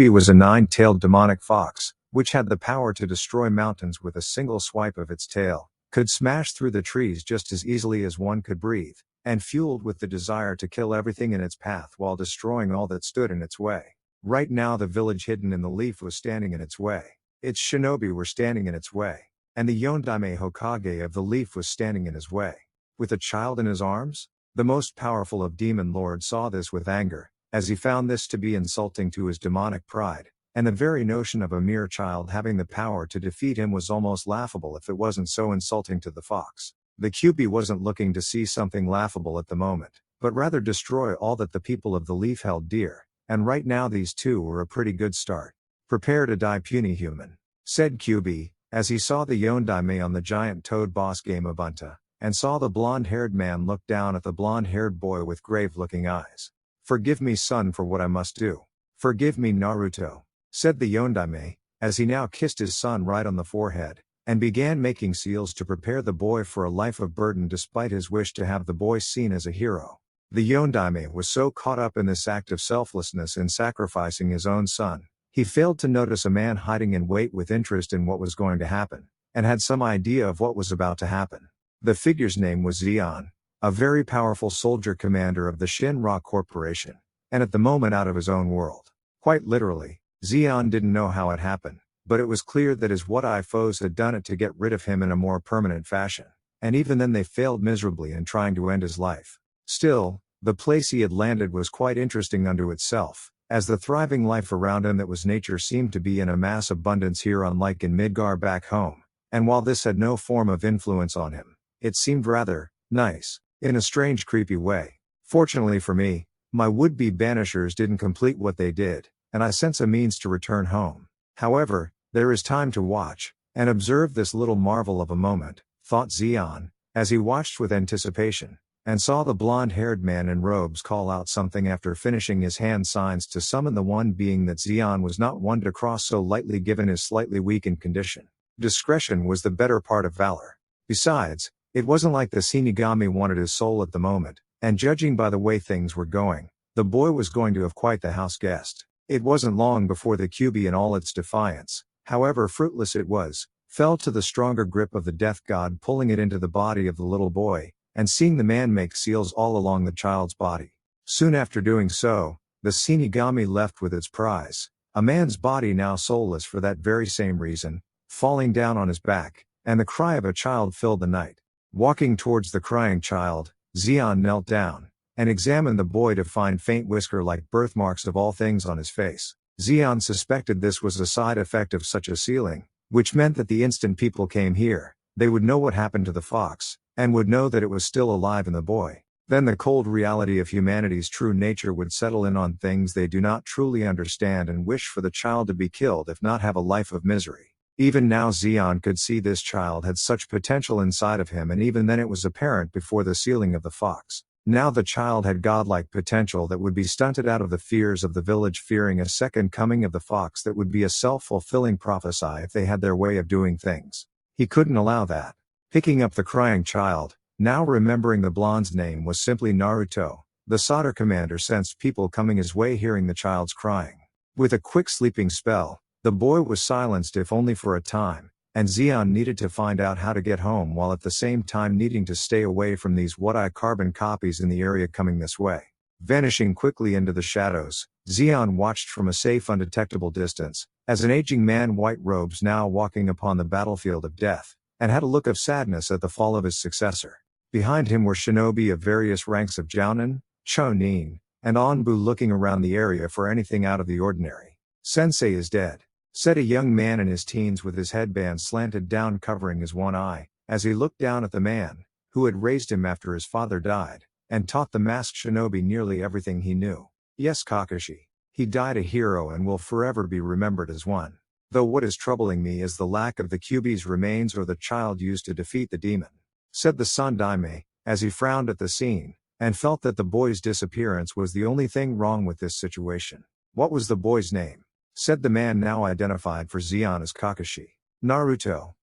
He was a nine-tailed demonic fox, which had the power to destroy mountains with a single swipe of its tail, could smash through the trees just as easily as one could breathe, and fueled with the desire to kill everything in its path while destroying all that stood in its way. Right now the village hidden in the leaf was standing in its way. Its shinobi were standing in its way. And the Yondaime Hokage of the leaf was standing in his way. With a child in his arms? The most powerful of demon lords saw this with anger, as he found this to be insulting to his demonic pride, and the very notion of a mere child having the power to defeat him was almost laughable if it wasn't so insulting to the fox. The Kyuubi wasn't looking to see something laughable at the moment, but rather destroy all that the people of the leaf held dear, and right now these two were a pretty good start. "Prepare to die, puny human," said Kyuubi, as he saw the Yondaime on the giant toad boss game Ubuntu, and saw the blonde-haired man look down at the blonde-haired boy with grave-looking eyes. "Forgive me, son, for what I must do. Forgive me, Naruto," said the Yondaime, as he now kissed his son right on the forehead, and began making seals to prepare the boy for a life of burden despite his wish to have the boy seen as a hero. The Yondaime was so caught up in this act of selflessness in sacrificing his own son, he failed to notice a man hiding in wait with interest in what was going to happen, and had some idea of what was about to happen. The figure's name was Zeon, a very powerful soldier commander of the Shinra Corporation, and at the moment out of his own world. Quite literally, Zeon didn't know how it happened, but it was clear that his What-I foes had done it to get rid of him in a more permanent fashion, and even then they failed miserably in trying to end his life. Still, the place he had landed was quite interesting unto itself, as the thriving life around him that was nature seemed to be in a mass abundance here unlike in Midgar back home, and while this had no form of influence on him, it seemed rather nice, in a strange creepy way. Fortunately for me, my would-be banishers didn't complete what they did, and I sense a means to return home. However, there is time to watch, and observe this little marvel of a moment, thought Zeon, as he watched with anticipation, and saw the blonde-haired man in robes call out something after finishing his hand signs to summon the one being that Zeon was not one to cross so lightly given his slightly weakened condition. Discretion was the better part of valor. Besides, it wasn't like the Shinigami wanted his soul at the moment, and judging by the way things were going, the boy was going to have quite the house guest. It wasn't long before the Kyuubi in all its defiance, however fruitless it was, fell to the stronger grip of the death god pulling it into the body of the little boy, and seeing the man make seals all along the child's body. Soon after doing so, the Shinigami left with its prize, a man's body now soulless for that very same reason, falling down on his back, and the cry of a child filled the night. Walking towards the crying child, Zeon knelt down, and examined the boy to find faint whisker-like birthmarks of all things on his face. Zeon suspected this was a side effect of such a sealing, which meant that the instant people came here, they would know what happened to the fox, and would know that it was still alive in the boy. Then the cold reality of humanity's true nature would settle in on things they do not truly understand and wish for the child to be killed if not have a life of misery. Even now Zeon could see this child had such potential inside of him, and even then it was apparent before the sealing of the fox. Now the child had godlike potential that would be stunted out of the fears of the village fearing a second coming of the fox that would be a self-fulfilling prophecy if they had their way of doing things. He couldn't allow that. Picking up the crying child, now remembering the blonde's name was simply Naruto, the soldier commander sensed people coming his way hearing the child's crying. With a quick sleeping spell, the boy was silenced if only for a time, and Zeon needed to find out how to get home while at the same time needing to stay away from these What-I carbon copies in the area coming this way. Vanishing quickly into the shadows, Zeon watched from a safe undetectable distance, as an aging man white robes now walking upon the battlefield of death, and had a look of sadness at the fall of his successor. Behind him were shinobi of various ranks of Jounin, Chunin, and Anbu looking around the area for anything out of the ordinary. "Sensei is dead," said a young man in his teens with his headband slanted down covering his one eye, as he looked down at the man, who had raised him after his father died, and taught the masked shinobi nearly everything he knew. "Yes, Kakashi. He died a hero and will forever be remembered as one. Though what is troubling me is the lack of the Kyuubi's remains or the child used to defeat the demon," said the Sandaime, as he frowned at the scene, and felt that the boy's disappearance was the only thing wrong with this situation. "What was the boy's name?" said the man now identified for Zeon as Kakashi. "Naruto.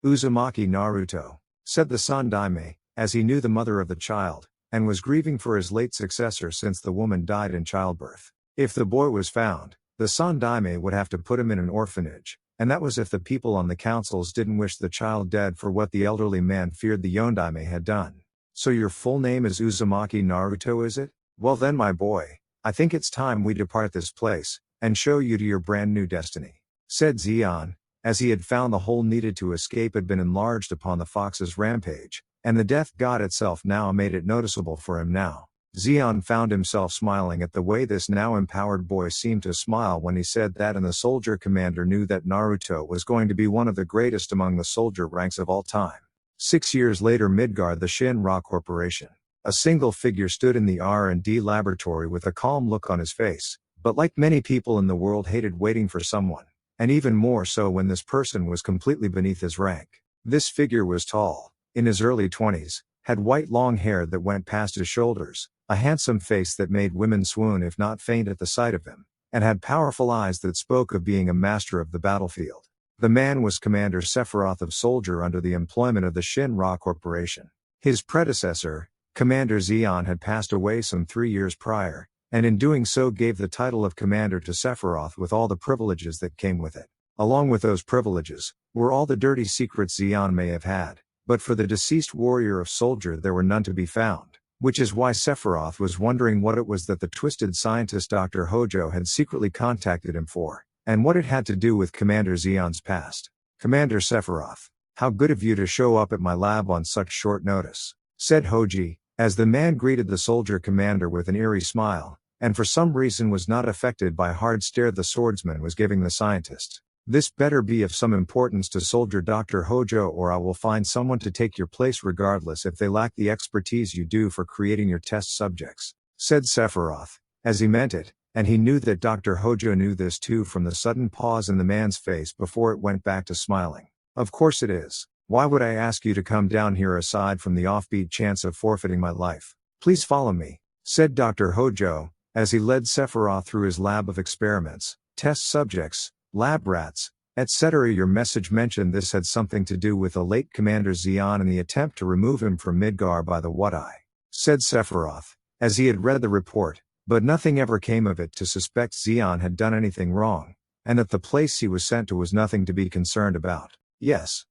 Uzumaki Naruto," said the Sandaime, as he knew the mother of the child, and was grieving for his late successor since the woman died in childbirth. If the boy was found, The Sandaime would have to put him in an orphanage, and that was if the people on the councils didn't wish the child dead for what the elderly man feared the Yondaime had done. So your full name is Uzumaki Naruto, is it? Well then, my boy, I think it's time we depart this place, and show you to your brand new destiny, said Zeon, as he had found the hole needed to escape had been enlarged upon the fox's rampage, and the death god itself now made it noticeable for him now. Zeon found himself smiling at the way this now empowered boy seemed to smile when he said that, and the soldier commander knew that Naruto was going to be one of the greatest among the soldier ranks of all time. 6 years later, Midgar, the Shinra Corporation. A single figure stood in the R&D laboratory with a calm look on his face, but like many people in the world hated waiting for someone, and even more so when this person was completely beneath his rank. This figure was tall, in his early 20s, had white long hair that went past his shoulders, a handsome face that made women swoon if not faint at the sight of him, and had powerful eyes that spoke of being a master of the battlefield. The man was Commander Sephiroth of Soldier under the employment of the Shinra Corporation. His predecessor, Commander Zeon, had passed away some 3 years prior, and in doing so gave the title of Commander to Sephiroth with all the privileges that came with it. Along with those privileges, were all the dirty secrets Zeon may have had, but for the deceased warrior of Soldier there were none to be found, which is why Sephiroth was wondering what it was that the twisted scientist Dr. Hojo had secretly contacted him for, and what it had to do with Commander Zeon's past. Commander Sephiroth, how good of you to show up at my lab on such short notice, said Hoji, as the man greeted the soldier commander with an eerie smile, and for some reason was not affected by hard stare the swordsman was giving the scientist. This better be of some importance to Soldier Dr. Hojo, or I will find someone to take your place regardless if they lack the expertise you do for creating your test subjects, said Sephiroth, as he meant it, and he knew that Dr. Hojo knew this too from the sudden pause in the man's face before it went back to smiling. Of course it is. Why would I ask you to come down here aside from the offbeat chance of forfeiting my life? Please follow me, said Dr. Hojo, as he led Sephiroth through his lab of experiments, test subjects, lab rats, etc. Your message mentioned this had something to do with the late Commander Zeon and the attempt to remove him from Midgar by the What-I, said Sephiroth, as he had read the report, but nothing ever came of it to suspect Zeon had done anything wrong, and that the place he was sent to was nothing to be concerned about. Yes.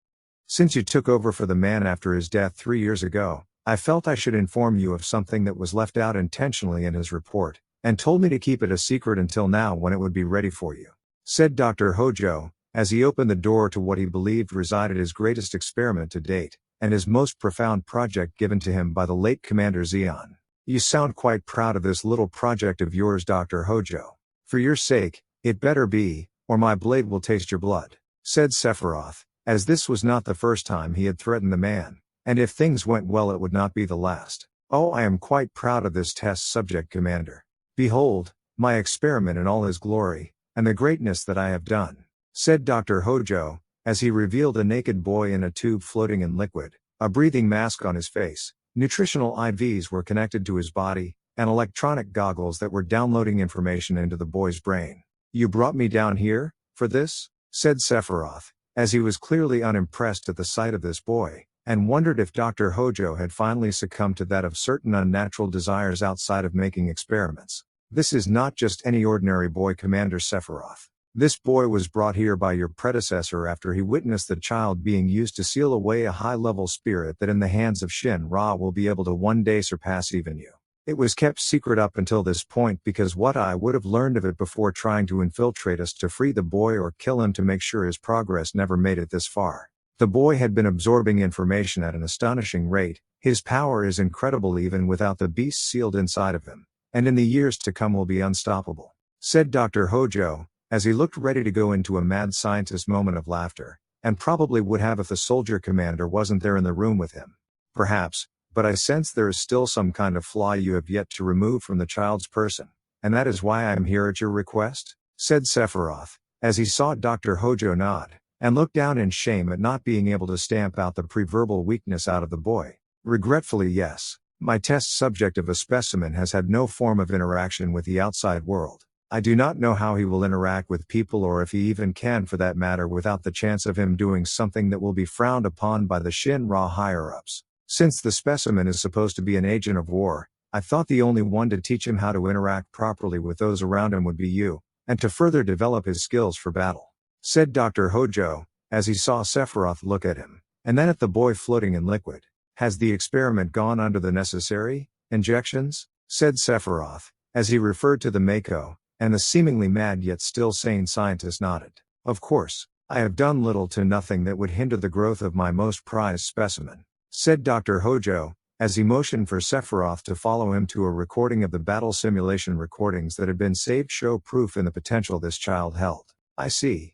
Since you took over for the man after his death 3 years ago, I felt I should inform you of something that was left out intentionally in his report, and told me to keep it a secret until now when it would be ready for you, said Dr. Hojo, as he opened the door to what he believed resided his greatest experiment to date, and his most profound project given to him by the late Commander Zeon. You sound quite proud of this little project of yours, Dr. Hojo. For your sake, it better be, or my blade will taste your blood, said Sephiroth, as this was not the first time he had threatened the man, and if things went well it would not be the last. Oh, I am quite proud of this test subject, Commander. Behold, my experiment in all his glory, and the greatness that I have done, said Dr. Hojo, as he revealed a naked boy in a tube floating in liquid, a breathing mask on his face. Nutritional IVs were connected to his body, and electronic goggles that were downloading information into the boy's brain. You brought me down here, for this? Said Sephiroth, as he was clearly unimpressed at the sight of this boy, and wondered if Dr. Hojo had finally succumbed to that of certain unnatural desires outside of making experiments. This is not just any ordinary boy, Commander Sephiroth. This boy was brought here by your predecessor after he witnessed the child being used to seal away a high-level spirit that in the hands of Shin-Ra will be able to one day surpass even you. It was kept secret up until this point because What-I would have learned of it before trying to infiltrate us to free the boy or kill him to make sure his progress never made it this far. The boy had been absorbing information at an astonishing rate. His power is incredible even without the beast sealed inside of him, and in the years to come will be unstoppable, said Dr. Hojo, as he looked ready to go into a mad scientist moment of laughter, and probably would have if the soldier commander wasn't there in the room with him. Perhaps, but I sense there is still some kind of flaw you have yet to remove from the child's person, and that is why I am here at your request, said Sephiroth, as he saw Dr. Hojo nod, and look down in shame at not being able to stamp out the pre-verbal weakness out of the boy. Regretfully, yes. My test subject of a specimen has had no form of interaction with the outside world. I do not know how he will interact with people or if he even can for that matter without the chance of him doing something that will be frowned upon by the Shin-Ra higher-ups. Since the specimen is supposed to be an agent of war, I thought the only one to teach him how to interact properly with those around him would be you, and to further develop his skills for battle. Said Dr. Hojo, as he saw Sephiroth look at him, and then at the boy floating in liquid. Has the experiment gone under the necessary injections? Said Sephiroth, as he referred to the Mako, and the seemingly mad yet still sane scientist nodded. Of course, I have done little to nothing that would hinder the growth of my most prized specimen. Said Dr. Hojo, as he motioned for Sephiroth to follow him to a recording of the battle simulation recordings that had been saved show proof in the potential this child held. I see.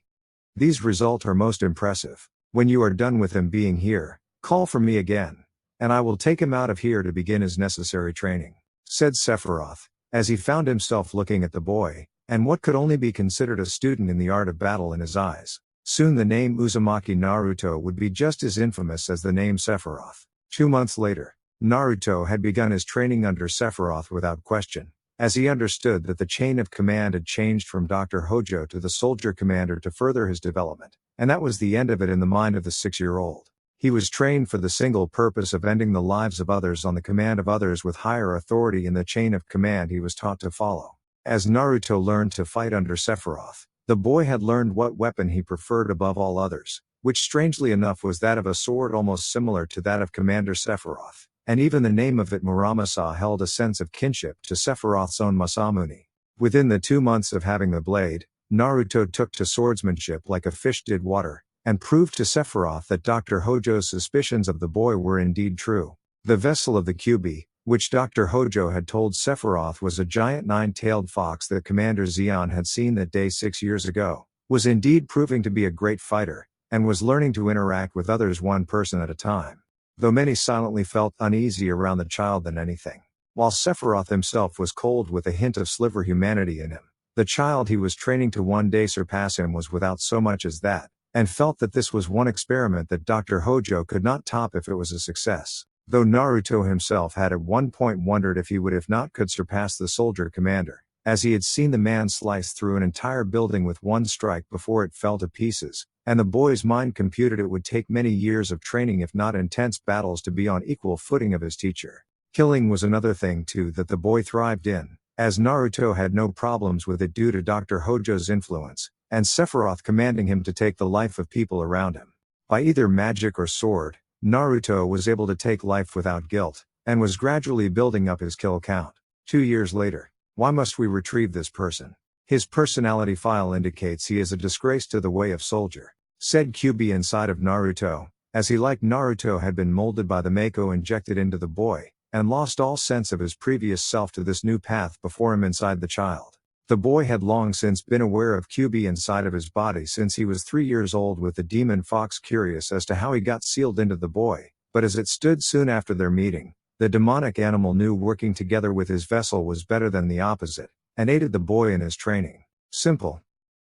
These results are most impressive. When you are done with him being here, call for me again, and I will take him out of here to begin his necessary training. Said Sephiroth, as he found himself looking at the boy, and what could only be considered a student in the art of battle in his eyes. Soon the name Uzumaki Naruto would be just as infamous as the name Sephiroth. 2 months later, Naruto had begun his training under Sephiroth without question, as he understood that the chain of command had changed from Dr. Hojo to the soldier commander to further his development, and that was the end of it in the mind of the 6-year-old. He was trained for the single purpose of ending the lives of others on the command of others with higher authority in the chain of command he was taught to follow. As Naruto learned to fight under Sephiroth, the boy had learned what weapon he preferred above all others, which strangely enough was that of a sword almost similar to that of Commander Sephiroth, and even the name of it Muramasa held a sense of kinship to Sephiroth's own Masamune. Within the 2 months of having the blade, Naruto took to swordsmanship like a fish did water, and proved to Sephiroth that Dr. Hojo's suspicions of the boy were indeed true. The vessel of the Kyuubi, which Dr. Hojo had told Sephiroth was a giant 9-tailed fox that Commander Zeon had seen that day 6 years ago, was indeed proving to be a great fighter, and was learning to interact with others one person at a time. Though many silently felt uneasy around the child than anything. While Sephiroth himself was cold with a hint of sliver humanity in him, the child he was training to one day surpass him was without so much as that, and felt that this was one experiment that Dr. Hojo could not top if it was a success. Though Naruto himself had at one point wondered if he would if not could surpass the soldier commander, as he had seen the man slice through an entire building with one strike before it fell to pieces, and the boy's mind computed it would take many years of training if not intense battles to be on equal footing of his teacher. Killing was another thing too that the boy thrived in, as Naruto had no problems with it due to Dr. Hojo's influence, and Sephiroth commanding him to take the life of people around him. By either magic or sword, Naruto was able to take life without guilt, and was gradually building up his kill count. 2 years later, why must we retrieve this person? His personality file indicates he is a disgrace to the way of soldier, said Kyuubi inside of Naruto, as he like Naruto had been molded by the Mako injected into the boy, and lost all sense of his previous self to this new path before him inside the child. The boy had long since been aware of Kyuubi inside of his body since he was 3 years old, with the demon fox curious as to how he got sealed into the boy, but as it stood soon after their meeting, the demonic animal knew working together with his vessel was better than the opposite, and aided the boy in his training. Simple.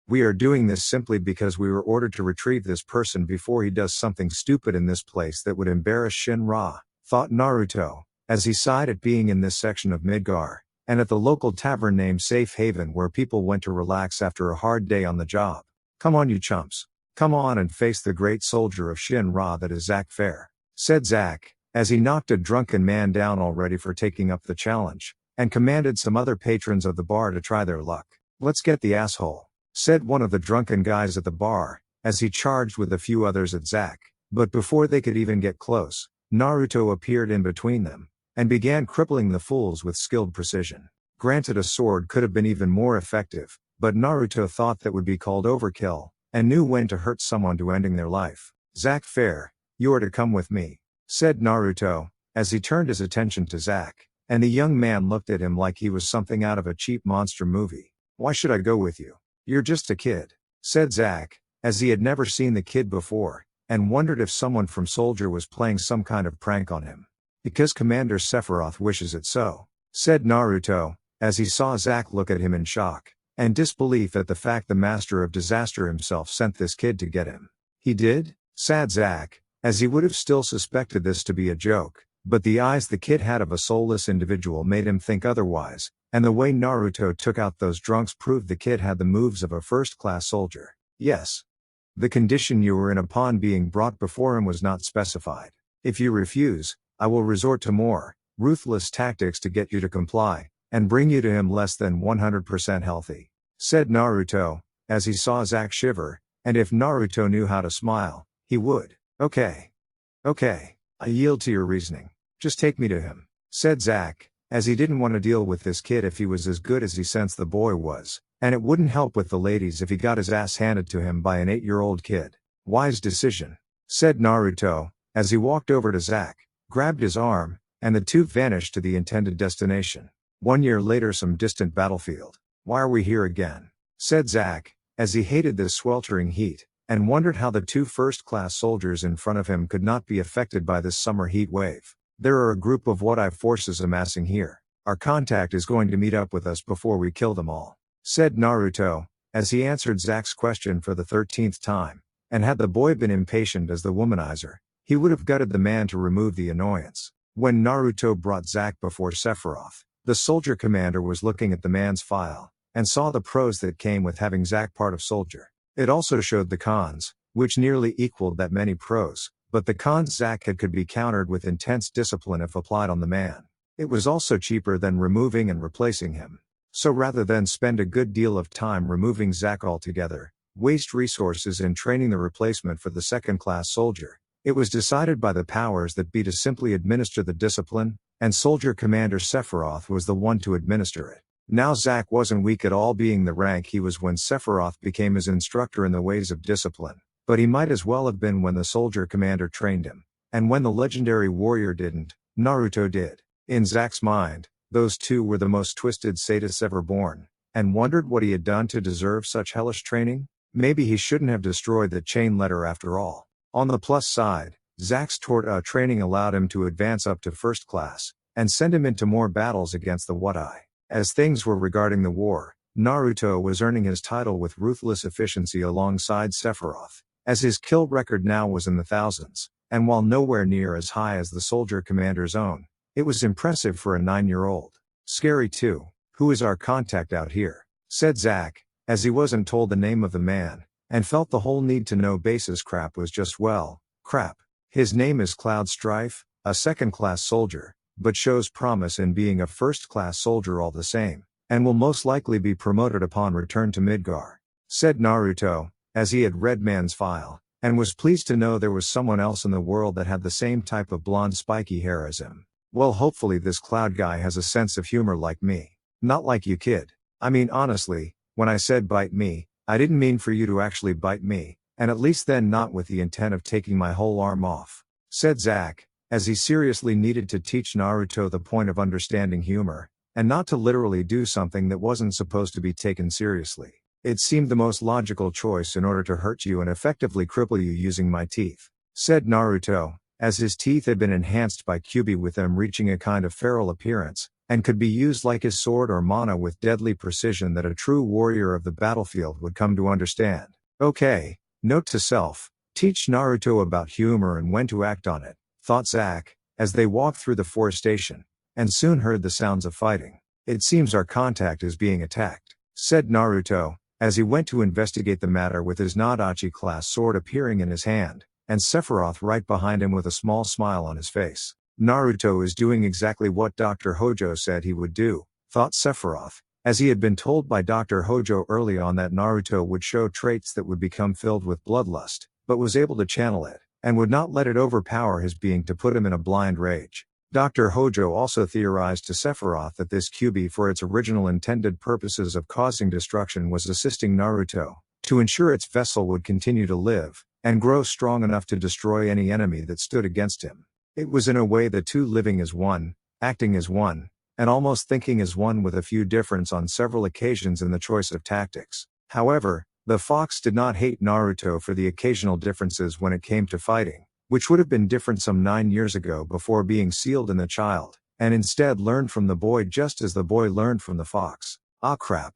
We are doing this simply because we were ordered to retrieve this person before he does something stupid in this place that would embarrass Shinra, thought Naruto, as he sighed at being in this section of Midgar, and at the local tavern named Safe Haven where people went to relax after a hard day on the job. Come on you chumps. Come on and face the great soldier of Shinra that is Zack Fair, said Zack, as he knocked a drunken man down already for taking up the challenge, and commanded some other patrons of the bar to try their luck. Let's get the asshole, said one of the drunken guys at the bar, as he charged with a few others at Zack, but before they could even get close, Naruto appeared in between them, and began crippling the fools with skilled precision. Granted, a sword could have been even more effective, but Naruto thought that would be called overkill, and knew when to hurt someone to ending their life. Zack Fair, you are to come with me, said Naruto, as he turned his attention to Zack, and the young man looked at him like he was something out of a cheap monster movie. Why should I go with you? You're just a kid, said Zack, as he had never seen the kid before, and wondered if someone from Soldier was playing some kind of prank on him. Because Commander Sephiroth wishes it so, said Naruto, as he saw Zack look at him in shock and disbelief at the fact the Master of Disaster himself sent this kid to get him. He did? Said Zack, as he would have still suspected this to be a joke, but the eyes the kid had of a soulless individual made him think otherwise, and the way Naruto took out those drunks proved the kid had the moves of a first-class soldier. Yes. The condition you were in upon being brought before him was not specified. If you refuse, I will resort to more ruthless tactics to get you to comply, and bring you to him less than 100% healthy, said Naruto, as he saw Zack shiver, and if Naruto knew how to smile, he would. Okay. Okay, I yield to your reasoning. Just take me to him, said Zack, as he didn't want to deal with this kid if he was as good as he sensed the boy was, and it wouldn't help with the ladies if he got his ass handed to him by an 8-year-old kid. Wise decision, said Naruto, as he walked over to Zack, grabbed his arm, and the two vanished to the intended destination. 1 year later, some distant battlefield. Why are we here again? Said Zack, as he hated this sweltering heat, and wondered how the two first-class soldiers in front of him could not be affected by this summer heat wave. There are a group of what-I forces amassing here. Our contact is going to meet up with us before we kill them all, said Naruto, as he answered Zack's question for the 13th time, and had the boy been impatient as the womanizer, he would have gutted the man to remove the annoyance. When Naruto brought Zack before Sephiroth, the soldier commander was looking at the man's file, and saw the pros that came with having Zack part of soldier. It also showed the cons, which nearly equaled that many pros, but the cons Zack had could be countered with intense discipline if applied on the man. It was also cheaper than removing and replacing him. So rather than spend a good deal of time removing Zack altogether, waste resources in training the replacement for the second-class soldier, it was decided by the powers that be to simply administer the discipline, and Soldier Commander Sephiroth was the one to administer it. Now Zack wasn't weak at all, being the rank he was when Sephiroth became his instructor in the ways of discipline, but he might as well have been when the soldier commander trained him, and when the legendary warrior didn't, Naruto did. In Zack's mind, those two were the most twisted sadists ever born, and wondered what he had done to deserve such hellish training. Maybe he shouldn't have destroyed the chain letter after all. On the plus side, Zack's training allowed him to advance up to first class, and send him into more battles against the what-I. As things were regarding the war, Naruto was earning his title with ruthless efficiency alongside Sephiroth, as his kill record now was in the thousands, and while nowhere near as high as the soldier commander's own, it was impressive for a 9-year-old. Scary too. Who is our contact out here? Said Zack, as he wasn't told the name of the man, and felt the whole need-to-know basis crap was just crap. His name is Cloud Strife, a second-class soldier, but shows promise in being a first-class soldier all the same, and will most likely be promoted upon return to Midgar, said Naruto, as he had read man's file, and was pleased to know there was someone else in the world that had the same type of blonde spiky hair as him. Well, hopefully this Cloud guy has a sense of humor like me. Not like you, kid. I mean, honestly, when I said bite me, I didn't mean for you to actually bite me, and at least then not with the intent of taking my whole arm off, said Zack, as he seriously needed to teach Naruto the point of understanding humor, and not to literally do something that wasn't supposed to be taken seriously. It seemed the most logical choice in order to hurt you and effectively cripple you using my teeth, said Naruto, as his teeth had been enhanced by Kyuubi with them reaching a kind of feral appearance, and could be used like his sword or mana with deadly precision that a true warrior of the battlefield would come to understand. Okay, note to self, teach Naruto about humor and when to act on it, thought Zack, as they walked through the forestation, and soon heard the sounds of fighting. It seems our contact is being attacked, said Naruto, as he went to investigate the matter with his Nadachi-class sword appearing in his hand, and Sephiroth right behind him with a small smile on his face. Naruto is doing exactly what Dr. Hojo said he would do, thought Sephiroth, as he had been told by Dr. Hojo early on that Naruto would show traits that would become filled with bloodlust, but was able to channel it, and would not let it overpower his being to put him in a blind rage. Dr. Hojo also theorized to Sephiroth that this Kyuubi for its original intended purposes of causing destruction was assisting Naruto, to ensure its vessel would continue to live, and grow strong enough to destroy any enemy that stood against him. It was in a way the two living as one, acting as one, and almost thinking as one with a few difference on several occasions in the choice of tactics. However, the fox did not hate Naruto for the occasional differences when it came to fighting, which would have been different some 9 years ago before being sealed in the child, and instead learned from the boy just as the boy learned from the fox. Ah crap.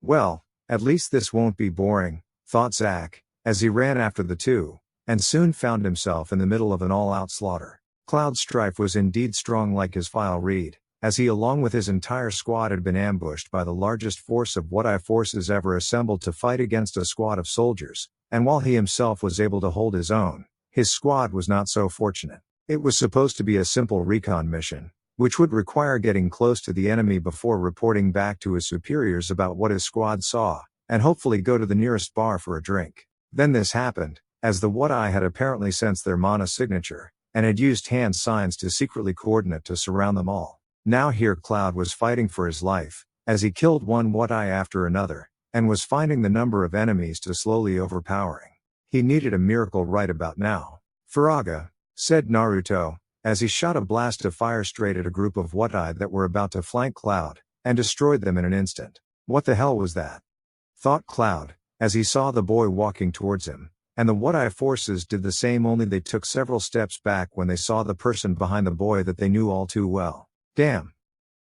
Well, at least this won't be boring, thought Zack, as he ran after the two, and soon found himself in the middle of an all-out slaughter. Cloud Strife was indeed strong like his file read, as he along with his entire squad had been ambushed by the largest force of what-I forces ever assembled to fight against a squad of soldiers, and while he himself was able to hold his own, his squad was not so fortunate. It was supposed to be a simple recon mission, which would require getting close to the enemy before reporting back to his superiors about what his squad saw, and hopefully go to the nearest bar for a drink. Then this happened, as the What-I had apparently sensed their mana signature, and had used hand signs to secretly coordinate to surround them all. Now here Cloud was fighting for his life, as he killed one What-I after another, and was finding the number of enemies to slowly overpowering. He needed a miracle right about now. "Faraga," said Naruto, as he shot a blast of fire straight at a group of What-I that were about to flank Cloud, and destroyed them in an instant. "What the hell was that?" thought Cloud, as he saw the boy walking towards him, and the What-I forces did the same, only they took several steps back when they saw the person behind the boy that they knew all too well. "Damn.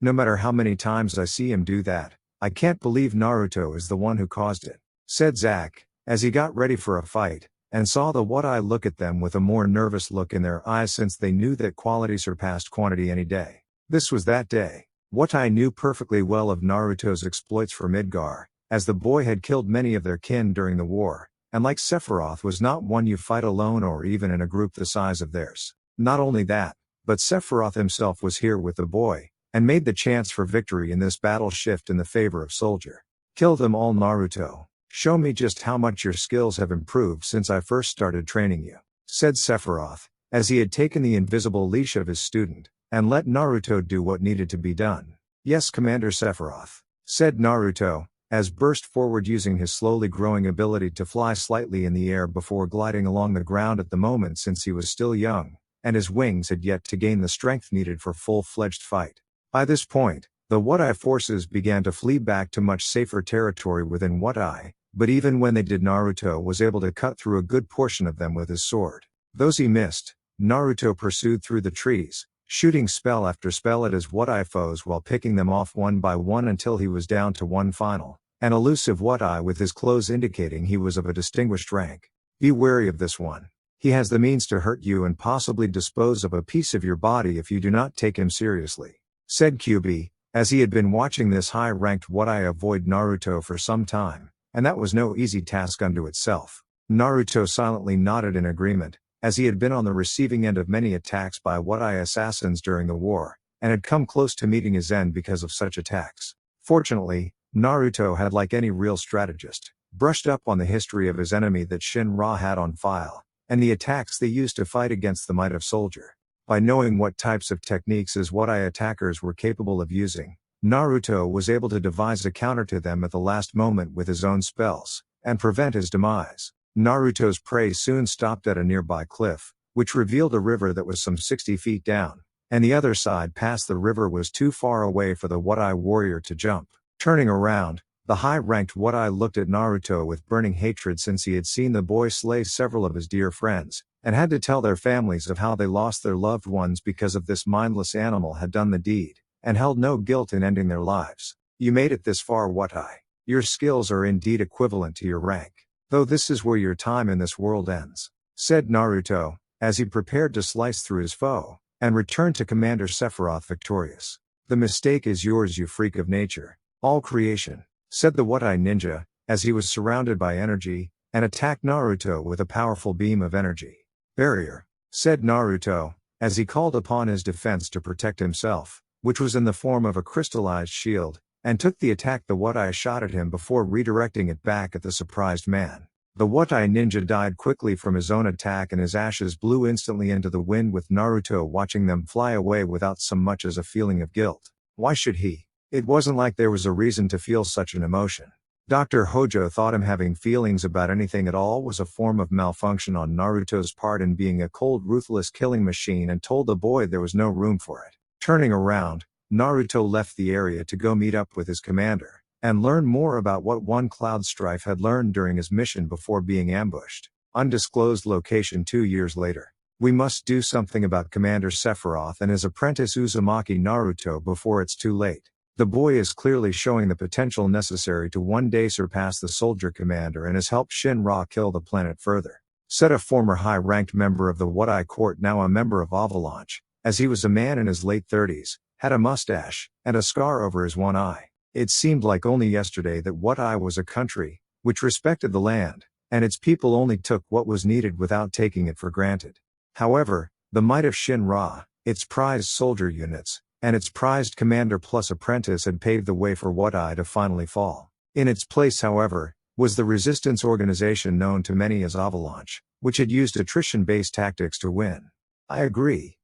No matter how many times I see him do that, I can't believe Naruto is the one who caused it," said Zack, as he got ready for a fight, and saw the What-I look at them with a more nervous look in their eyes, since they knew that quality surpassed quantity any day. This was that day. What-I knew perfectly well of Naruto's exploits for Midgar, as the boy had killed many of their kin during the war, and like Sephiroth was not one you fight alone or even in a group the size of theirs. Not only that, but Sephiroth himself was here with the boy, and made the chance for victory in this battle shift in the favor of Soldier. "Kill them all, Naruto. Show me just how much your skills have improved since I first started training you," said Sephiroth, as he had taken the invisible leash of his student, and let Naruto do what needed to be done. "Yes, Commander Sephiroth," said Naruto, as burst forward using his slowly growing ability to fly slightly in the air before gliding along the ground at the moment, since he was still young, and his wings had yet to gain the strength needed for full-fledged fight. By this point, the What-I forces began to flee back to much safer territory within What-I, but even when they did, Naruto was able to cut through a good portion of them with his sword. Those he missed, Naruto pursued through the trees, shooting spell after spell at his What-I foes while picking them off one by one until he was down to one final, an elusive What-I with his clothes indicating he was of a distinguished rank. "Be wary of this one. He has the means to hurt you and possibly dispose of a piece of your body if you do not take him seriously," said Kyuubi, as he had been watching this high-ranked What-I avoid Naruto for some time, and that was no easy task unto itself. Naruto silently nodded in agreement, as he had been on the receiving end of many attacks by What-I assassins during the war, and had come close to meeting his end because of such attacks. Fortunately, Naruto had, like any real strategist, brushed up on the history of his enemy that Shinra had on file, and the attacks they used to fight against the might of Soldier. By knowing what types of techniques his What-I attackers were capable of using, Naruto was able to devise a counter to them at the last moment with his own spells, and prevent his demise. Naruto's prey soon stopped at a nearby cliff, which revealed a river that was some 60 feet down, and the other side past the river was too far away for the What-I warrior to jump. Turning around, the high-ranked What-I looked at Naruto with burning hatred, since he had seen the boy slay several of his dear friends, and had to tell their families of how they lost their loved ones because of this mindless animal had done the deed, and held no guilt in ending their lives. "You made it this far, What-I. Your skills are indeed equivalent to your rank, though this is where your time in this world ends," said Naruto, as he prepared to slice through his foe, and return to Commander Sephiroth victorious. "The mistake is yours, you freak of nature. All creation," said the What-I ninja, as he was surrounded by energy, and attacked Naruto with a powerful beam of energy. "Barrier," said Naruto, as he called upon his defense to protect himself, which was in the form of a crystallized shield, and took the attack the What-I shot at him before redirecting it back at the surprised man. The What-I ninja died quickly from his own attack, and his ashes blew instantly into the wind, with Naruto watching them fly away without so much as a feeling of guilt. Why should he? It wasn't like there was a reason to feel such an emotion. Dr. Hojo thought him having feelings about anything at all was a form of malfunction on Naruto's part in being a cold, ruthless killing machine, and told the boy there was no room for it. Turning around, Naruto left the area to go meet up with his commander, and learn more about what one Cloud Strife had learned during his mission before being ambushed. Undisclosed location 2 years later. "We must do something about Commander Sephiroth and his apprentice Uzumaki Naruto before it's too late. The boy is clearly showing the potential necessary to one day surpass the Soldier Commander and has helped Shinra kill the planet further," said a former high-ranked member of the What-I court, now a member of Avalanche, as he was a man in his late 30s, had a mustache, and a scar over his one eye. It seemed like only yesterday that What-I was a country which respected the land, and its people only took what was needed without taking it for granted. However, the might of Shinra, its prized soldier units, and its prized commander plus apprentice had paved the way for Wadai to finally fall. In its place, however, was the resistance organization known to many as Avalanche, which had used attrition-based tactics to win. I agree.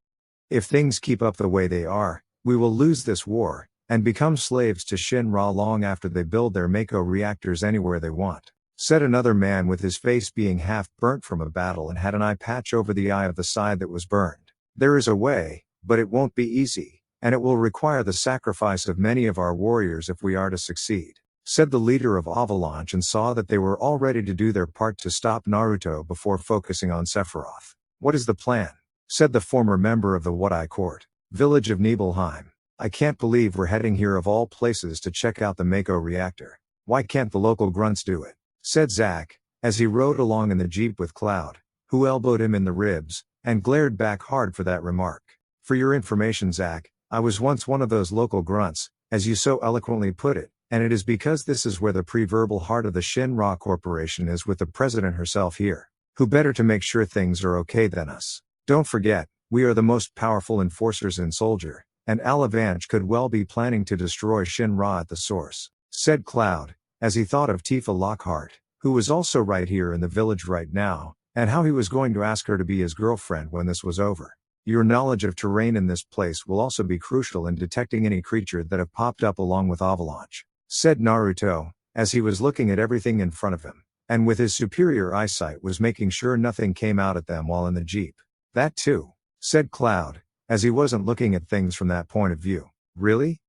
If things keep up the way they are, we will lose this war, and become slaves to Shinra long after they build their Mako reactors anywhere they want, said another man with his face being half burnt from a battle and had an eye patch over the eye of the side that was burned. There is a way, but it won't be easy, and it will require the sacrifice of many of our warriors if we are to succeed, said the leader of Avalanche, and saw that they were all ready to do their part to stop Naruto before focusing on Sephiroth. What is the plan? Said the former member of the Wadai court. Village of Nibelheim. I can't believe we're heading here of all places to check out the Mako reactor. Why can't the local grunts do it? Said Zack, as he rode along in the jeep with Cloud, who elbowed him in the ribs, and glared back hard for that remark. For your information, Zack, I was once one of those local grunts, as you so eloquently put it, and it is because this is where the pre-verbal heart of the Shinra Corporation is, with the president herself here. Who better to make sure things are okay than us? Don't forget, we are the most powerful enforcers in Soldier, and Alavanche could well be planning to destroy Shinra at the source, said Cloud, as he thought of Tifa Lockhart, who was also right here in the village right now, and how he was going to ask her to be his girlfriend when this was over. Your knowledge of terrain in this place will also be crucial in detecting any creature that have popped up along with Avalanche, said Naruto, as he was looking at everything in front of him, and with his superior eyesight was making sure nothing came out at them while in the jeep. That too, said Cloud, as he wasn't looking at things from that point of view. Really?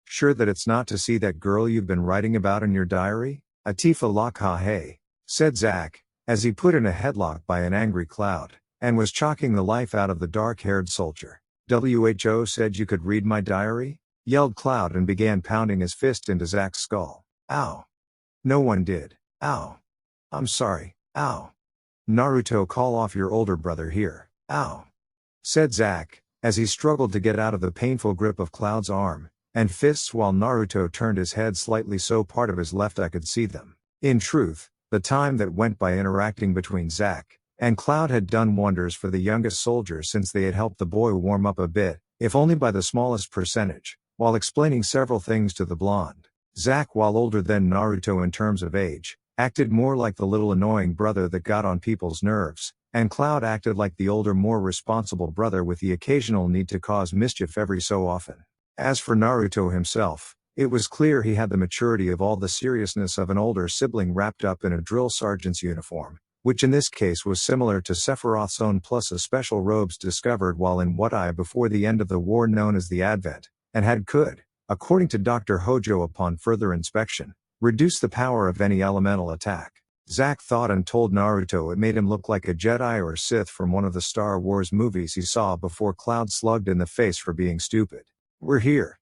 Sure that it's not to see that girl you've been writing about in your diary? Atifa Lakahe, said Zack, as he put in a headlock by an angry Cloud, and was chalking the life out of the dark-haired soldier. WHO said you could read my diary? Yelled Cloud and began pounding his fist into Zack's skull. Ow. No one did. Ow. I'm sorry. Ow. Naruto, call off your older brother here. Ow. Said Zack, as he struggled to get out of the painful grip of Cloud's arm and fists while Naruto turned his head slightly so part of his left eye could see them. In truth, the time that went by interacting between Zack and Cloud had done wonders for the youngest soldier, since they had helped the boy warm up a bit, if only by the smallest percentage, while explaining several things to the blonde. Zack, while older than Naruto in terms of age, acted more like the little annoying brother that got on people's nerves, and Cloud acted like the older, more responsible brother with the occasional need to cause mischief every so often. As for Naruto himself, it was clear he had the maturity of all the seriousness of an older sibling wrapped up in a drill sergeant's uniform, which in this case was similar to Sephiroth's own, plus a special robes discovered while in Wadai before the end of the war known as the Advent, and could, according to Dr. Hojo upon further inspection, reduce the power of any elemental attack. Zack thought and told Naruto it made him look like a Jedi or Sith from one of the Star Wars movies he saw before Cloud slugged in the face for being stupid. We're here.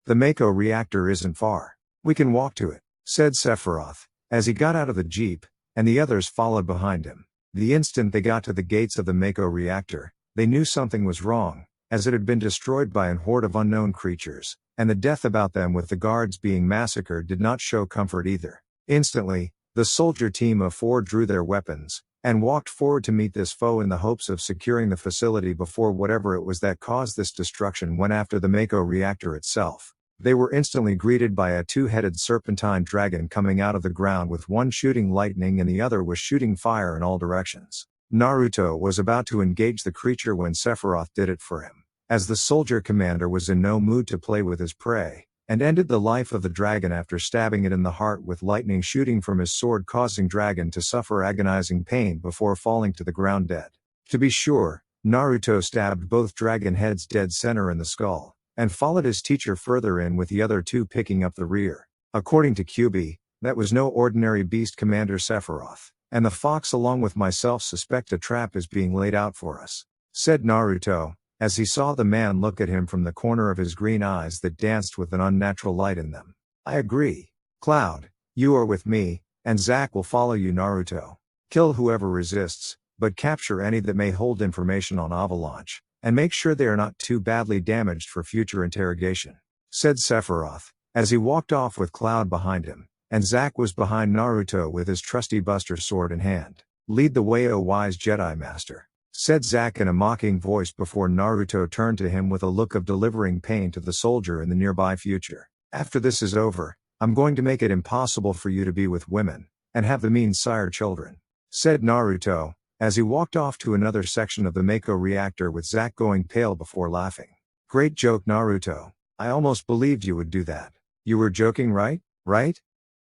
The Mako reactor isn't far. We can walk to it, said Sephiroth, as he got out of the jeep, and the others followed behind him. The instant they got to the gates of the Mako reactor, they knew something was wrong, as it had been destroyed by an horde of unknown creatures, and the death about them with the guards being massacred did not show comfort either. Instantly, the soldier team of 4 drew their weapons, and walked forward to meet this foe in the hopes of securing the facility before whatever it was that caused this destruction went after the Mako reactor itself. They were instantly greeted by a 2-headed serpentine dragon coming out of the ground, with one shooting lightning and the other was shooting fire in all directions. Naruto was about to engage the creature when Sephiroth did it for him, as the soldier commander was in no mood to play with his prey, and ended the life of the dragon after stabbing it in the heart with lightning shooting from his sword, causing dragon to suffer agonizing pain before falling to the ground dead. To be sure, Naruto stabbed both dragon heads dead center in the skull, and followed his teacher further in with the other 2 picking up the rear. According to Kyuubi, that was no ordinary beast, Commander Sephiroth, and the fox along with myself suspect a trap is being laid out for us, said Naruto, as he saw the man look at him from the corner of his green eyes that danced with an unnatural light in them. I agree. Cloud, you are with me, and Zack will follow you. Naruto. Kill whoever resists, but capture any that may hold information on Avalanche, and make sure they are not too badly damaged for future interrogation, said Sephiroth, as he walked off with Cloud behind him, and Zack was behind Naruto with his trusty Buster sword in hand. Lead the way, O wise Jedi Master, said Zack in a mocking voice before Naruto turned to him with a look of delivering pain to the soldier in the nearby future. After this is over, I'm going to make it impossible for you to be with women, and have the means sire children, said Naruto, as he walked off to another section of the Mako reactor with Zack going pale before laughing. Great joke, Naruto. I almost believed you would do that. You were joking, right? Right?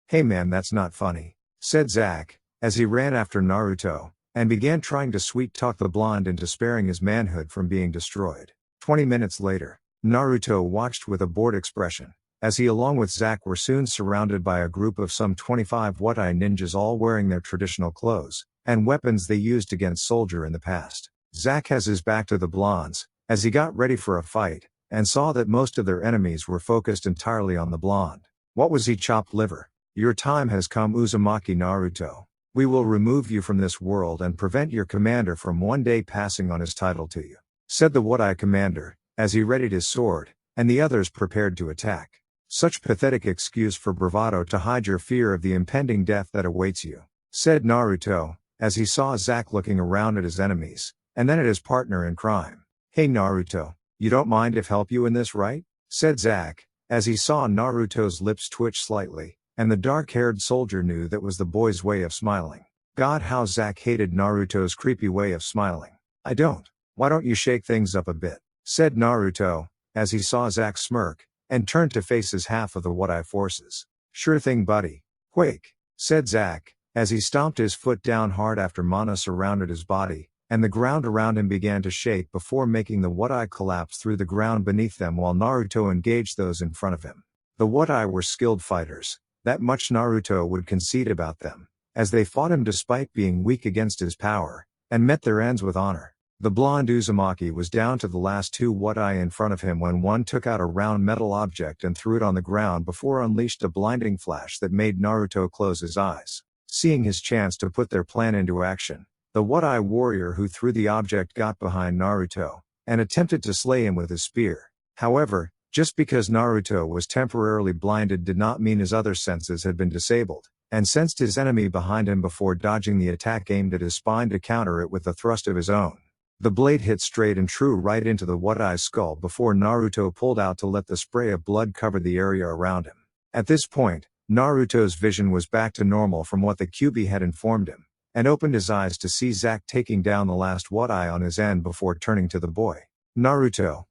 Hey man, that's not funny, said Zack, as he ran after Naruto, and began trying to sweet-talk the blonde into sparing his manhood from being destroyed. 20 minutes later, Naruto watched with a bored expression, as he along with Zack were soon surrounded by a group of some 25 Watai ninjas all wearing their traditional clothes, and weapons they used against soldier in the past. Zack has his back to the blondes, as he got ready for a fight, and saw that most of their enemies were focused entirely on the blonde. What was he, chopped liver? Your time has come, Uzumaki Naruto. We will remove you from this world and prevent your commander from one day passing on his title to you, said the Watai commander, as he readied his sword, and the others prepared to attack. Such pathetic excuse for bravado to hide your fear of the impending death that awaits you, said Naruto, as he saw Zack looking around at his enemies, and then at his partner in crime. Hey Naruto, you don't mind if help you in this, right? Said Zack, as he saw Naruto's lips twitch slightly, and the dark-haired soldier knew that was the boy's way of smiling. God, how Zack hated Naruto's creepy way of smiling. I don't. Why don't you shake things up a bit? Said Naruto, as he saw Zack smirk, and turned to face his half of the Watai forces. Sure thing, buddy. Quake, said Zack, as he stomped his foot down hard after mana surrounded his body, and the ground around him began to shake before making the Watai collapse through the ground beneath them while Naruto engaged those in front of him. The Watai were skilled fighters. That much Naruto would concede about them, as they fought him despite being weak against his power, and met their ends with honor. The blonde Uzumaki was down to the last two Watai in front of him when one took out a round metal object and threw it on the ground before unleashed a blinding flash that made Naruto close his eyes. Seeing his chance to put their plan into action, the Watai warrior who threw the object got behind Naruto, and attempted to slay him with his spear. However, just because Naruto was temporarily blinded did not mean his other senses had been disabled, and sensed his enemy behind him before dodging the attack aimed at his spine to counter it with a thrust of his own. The blade hit straight and true right into the Watai's skull before Naruto pulled out to let the spray of blood cover the area around him. At this point, Naruto's vision was back to normal from what the Kyuubi had informed him, and opened his eyes to see Zack taking down the last Watai on his end before turning to the boy. Naruto.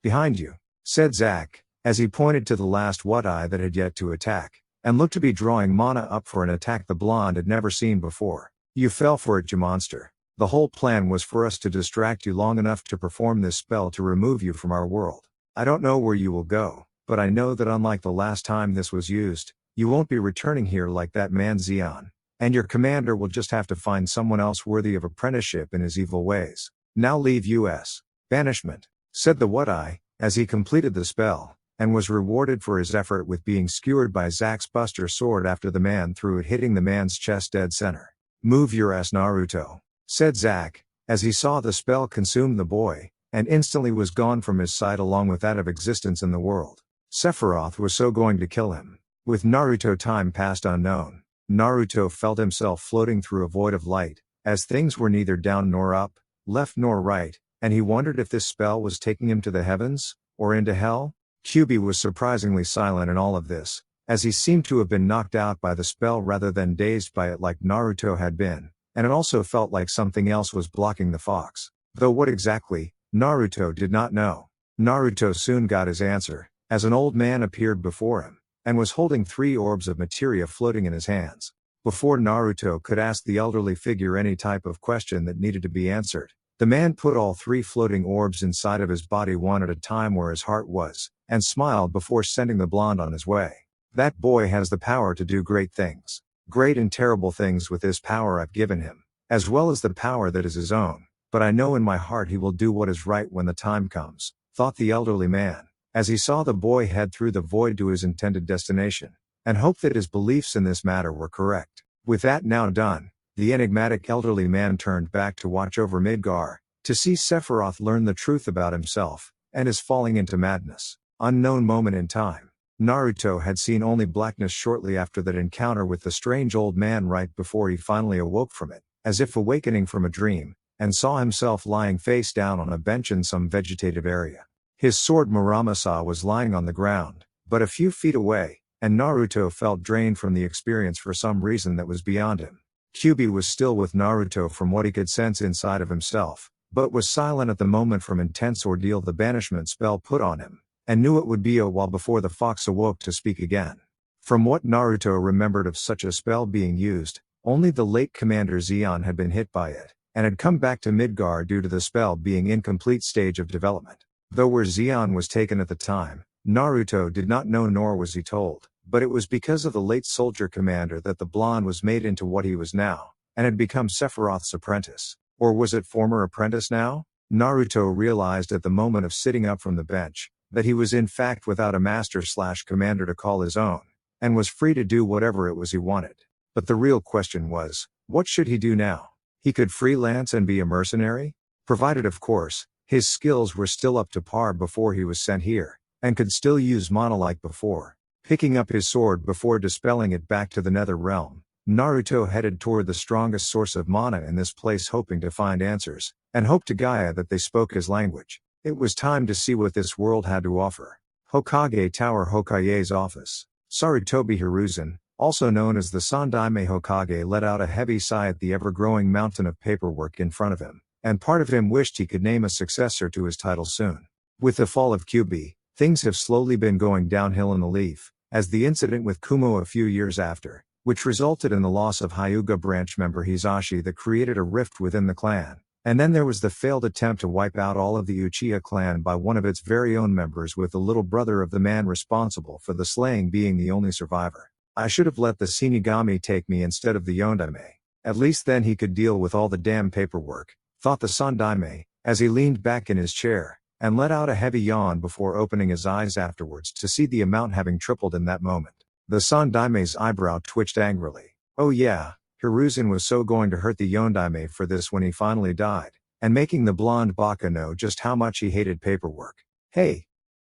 Behind you, said Zack, as he pointed to the last Watai that had yet to attack, and looked to be drawing mana up for an attack the blonde had never seen before. You fell for it, you monster. The whole plan was for us to distract you long enough to perform this spell to remove you from our world. I don't know where you will go, but I know that unlike the last time this was used, you won't be returning here like that man Zeon, and your commander will just have to find someone else worthy of apprenticeship in his evil ways. Now leave us. Banishment, said the Watai, as he completed the spell, and was rewarded for his effort with being skewered by Zack's buster sword after the man threw it, hitting the man's chest dead center. Move your ass, Naruto, said Zack, as he saw the spell consume the boy, and instantly was gone from his sight along with that of existence in the world. Sephiroth was so going to kill him. With Naruto time passed unknown, Naruto felt himself floating through a void of light, as things were neither down nor up, left nor right, and he wondered if this spell was taking him to the heavens, or into hell? Kyuubi was surprisingly silent in all of this, as he seemed to have been knocked out by the spell rather than dazed by it like Naruto had been, and it also felt like something else was blocking the fox. Though what exactly, Naruto did not know. Naruto soon got his answer, as an old man appeared before him, and was holding 3 orbs of materia floating in his hands. Before Naruto could ask the elderly figure any type of question that needed to be answered, the man put all 3 floating orbs inside of his body one at a time where his heart was, and smiled before sending the blonde on his way. That boy has the power to do great things. Great and terrible things with this power I've given him, as well as the power that is his own, but I know in my heart he will do what is right when the time comes, thought the elderly man, as he saw the boy head through the void to his intended destination, and hoped that his beliefs in this matter were correct. With that now done, the enigmatic elderly man turned back to watch over Midgar, to see Sephiroth learn the truth about himself, and his falling into madness. Unknown moment in time. Naruto had seen only blackness shortly after that encounter with the strange old man right before he finally awoke from it, as if awakening from a dream, and saw himself lying face down on a bench in some vegetative area. His sword Muramasa was lying on the ground, but a few feet away, and Naruto felt drained from the experience for some reason that was beyond him. Kyuubi was still with Naruto from what he could sense inside of himself, but was silent at the moment from intense ordeal the banishment spell put on him, and knew it would be a while before the fox awoke to speak again. From what Naruto remembered of such a spell being used, only the late Commander Zeon had been hit by it, and had come back to Midgar due to the spell being in complete stage of development. Though where Zeon was taken at the time, Naruto did not know nor was he told, but it was because of the late soldier commander that the blonde was made into what he was now, and had become Sephiroth's apprentice. Or was it former apprentice now? Naruto realized at the moment of sitting up from the bench, that he was in fact without a master/commander to call his own, and was free to do whatever it was he wanted. But the real question was, what should he do now? He could freelance and be a mercenary? Provided of course, his skills were still up to par before he was sent here, and could still use mana like before. Picking up his sword before dispelling it back to the nether realm, Naruto headed toward the strongest source of mana in this place, hoping to find answers, and hoped to Gaia that they spoke his language. It was time to see what this world had to offer. Hokage Tower Hokage's office. Sarutobi Hiruzen, also known as the Sandaime Hokage, let out a heavy sigh at the ever-growing mountain of paperwork in front of him, and part of him wished he could name a successor to his title soon. With the fall of Kyuubi, things have slowly been going downhill in the Leaf, as the incident with Kumo a few years after, which resulted in the loss of Hyuga branch member Hisashi that created a rift within the clan, and then there was the failed attempt to wipe out all of the Uchiha clan by one of its very own members, with the little brother of the man responsible for the slaying being the only survivor. I should have let the Shinigami take me instead of the Yondaime. At least then he could deal with all the damn paperwork, thought the Sandaime, as he leaned back in his chair, and let out a heavy yawn before opening his eyes afterwards to see the amount having tripled in that moment. The Sandaime's eyebrow twitched angrily. Oh yeah, Hiruzen was so going to hurt the Yondaime for this when he finally died, and making the blonde baka know just how much he hated paperwork. Hey!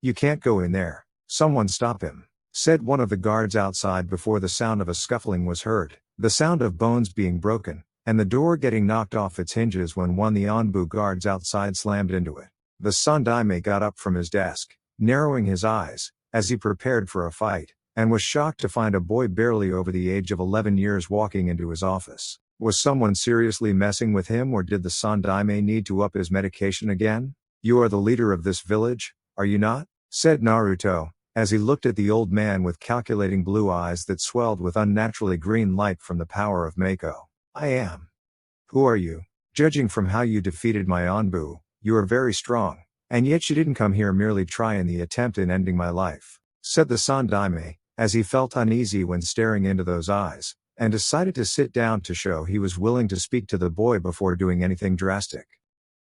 You can't go in there. Someone stop him, said one of the guards outside before the sound of a scuffling was heard, the sound of bones being broken, and the door getting knocked off its hinges when one of the Anbu guards outside slammed into it. The Sandaime got up from his desk, narrowing his eyes, as he prepared for a fight, and was shocked to find a boy barely over the age of 11 years walking into his office. Was someone seriously messing with him, or did the Sandaime need to up his medication again? You are the leader of this village, are you not? Said Naruto, as he looked at the old man with calculating blue eyes that swelled with unnaturally green light from the power of Mako. I am. Who are you? Judging from how you defeated my Anbu, you are very strong, and yet you didn't come here merely try in the attempt in ending my life, said the Sandaime, as he felt uneasy when staring into those eyes, and decided to sit down to show he was willing to speak to the boy before doing anything drastic.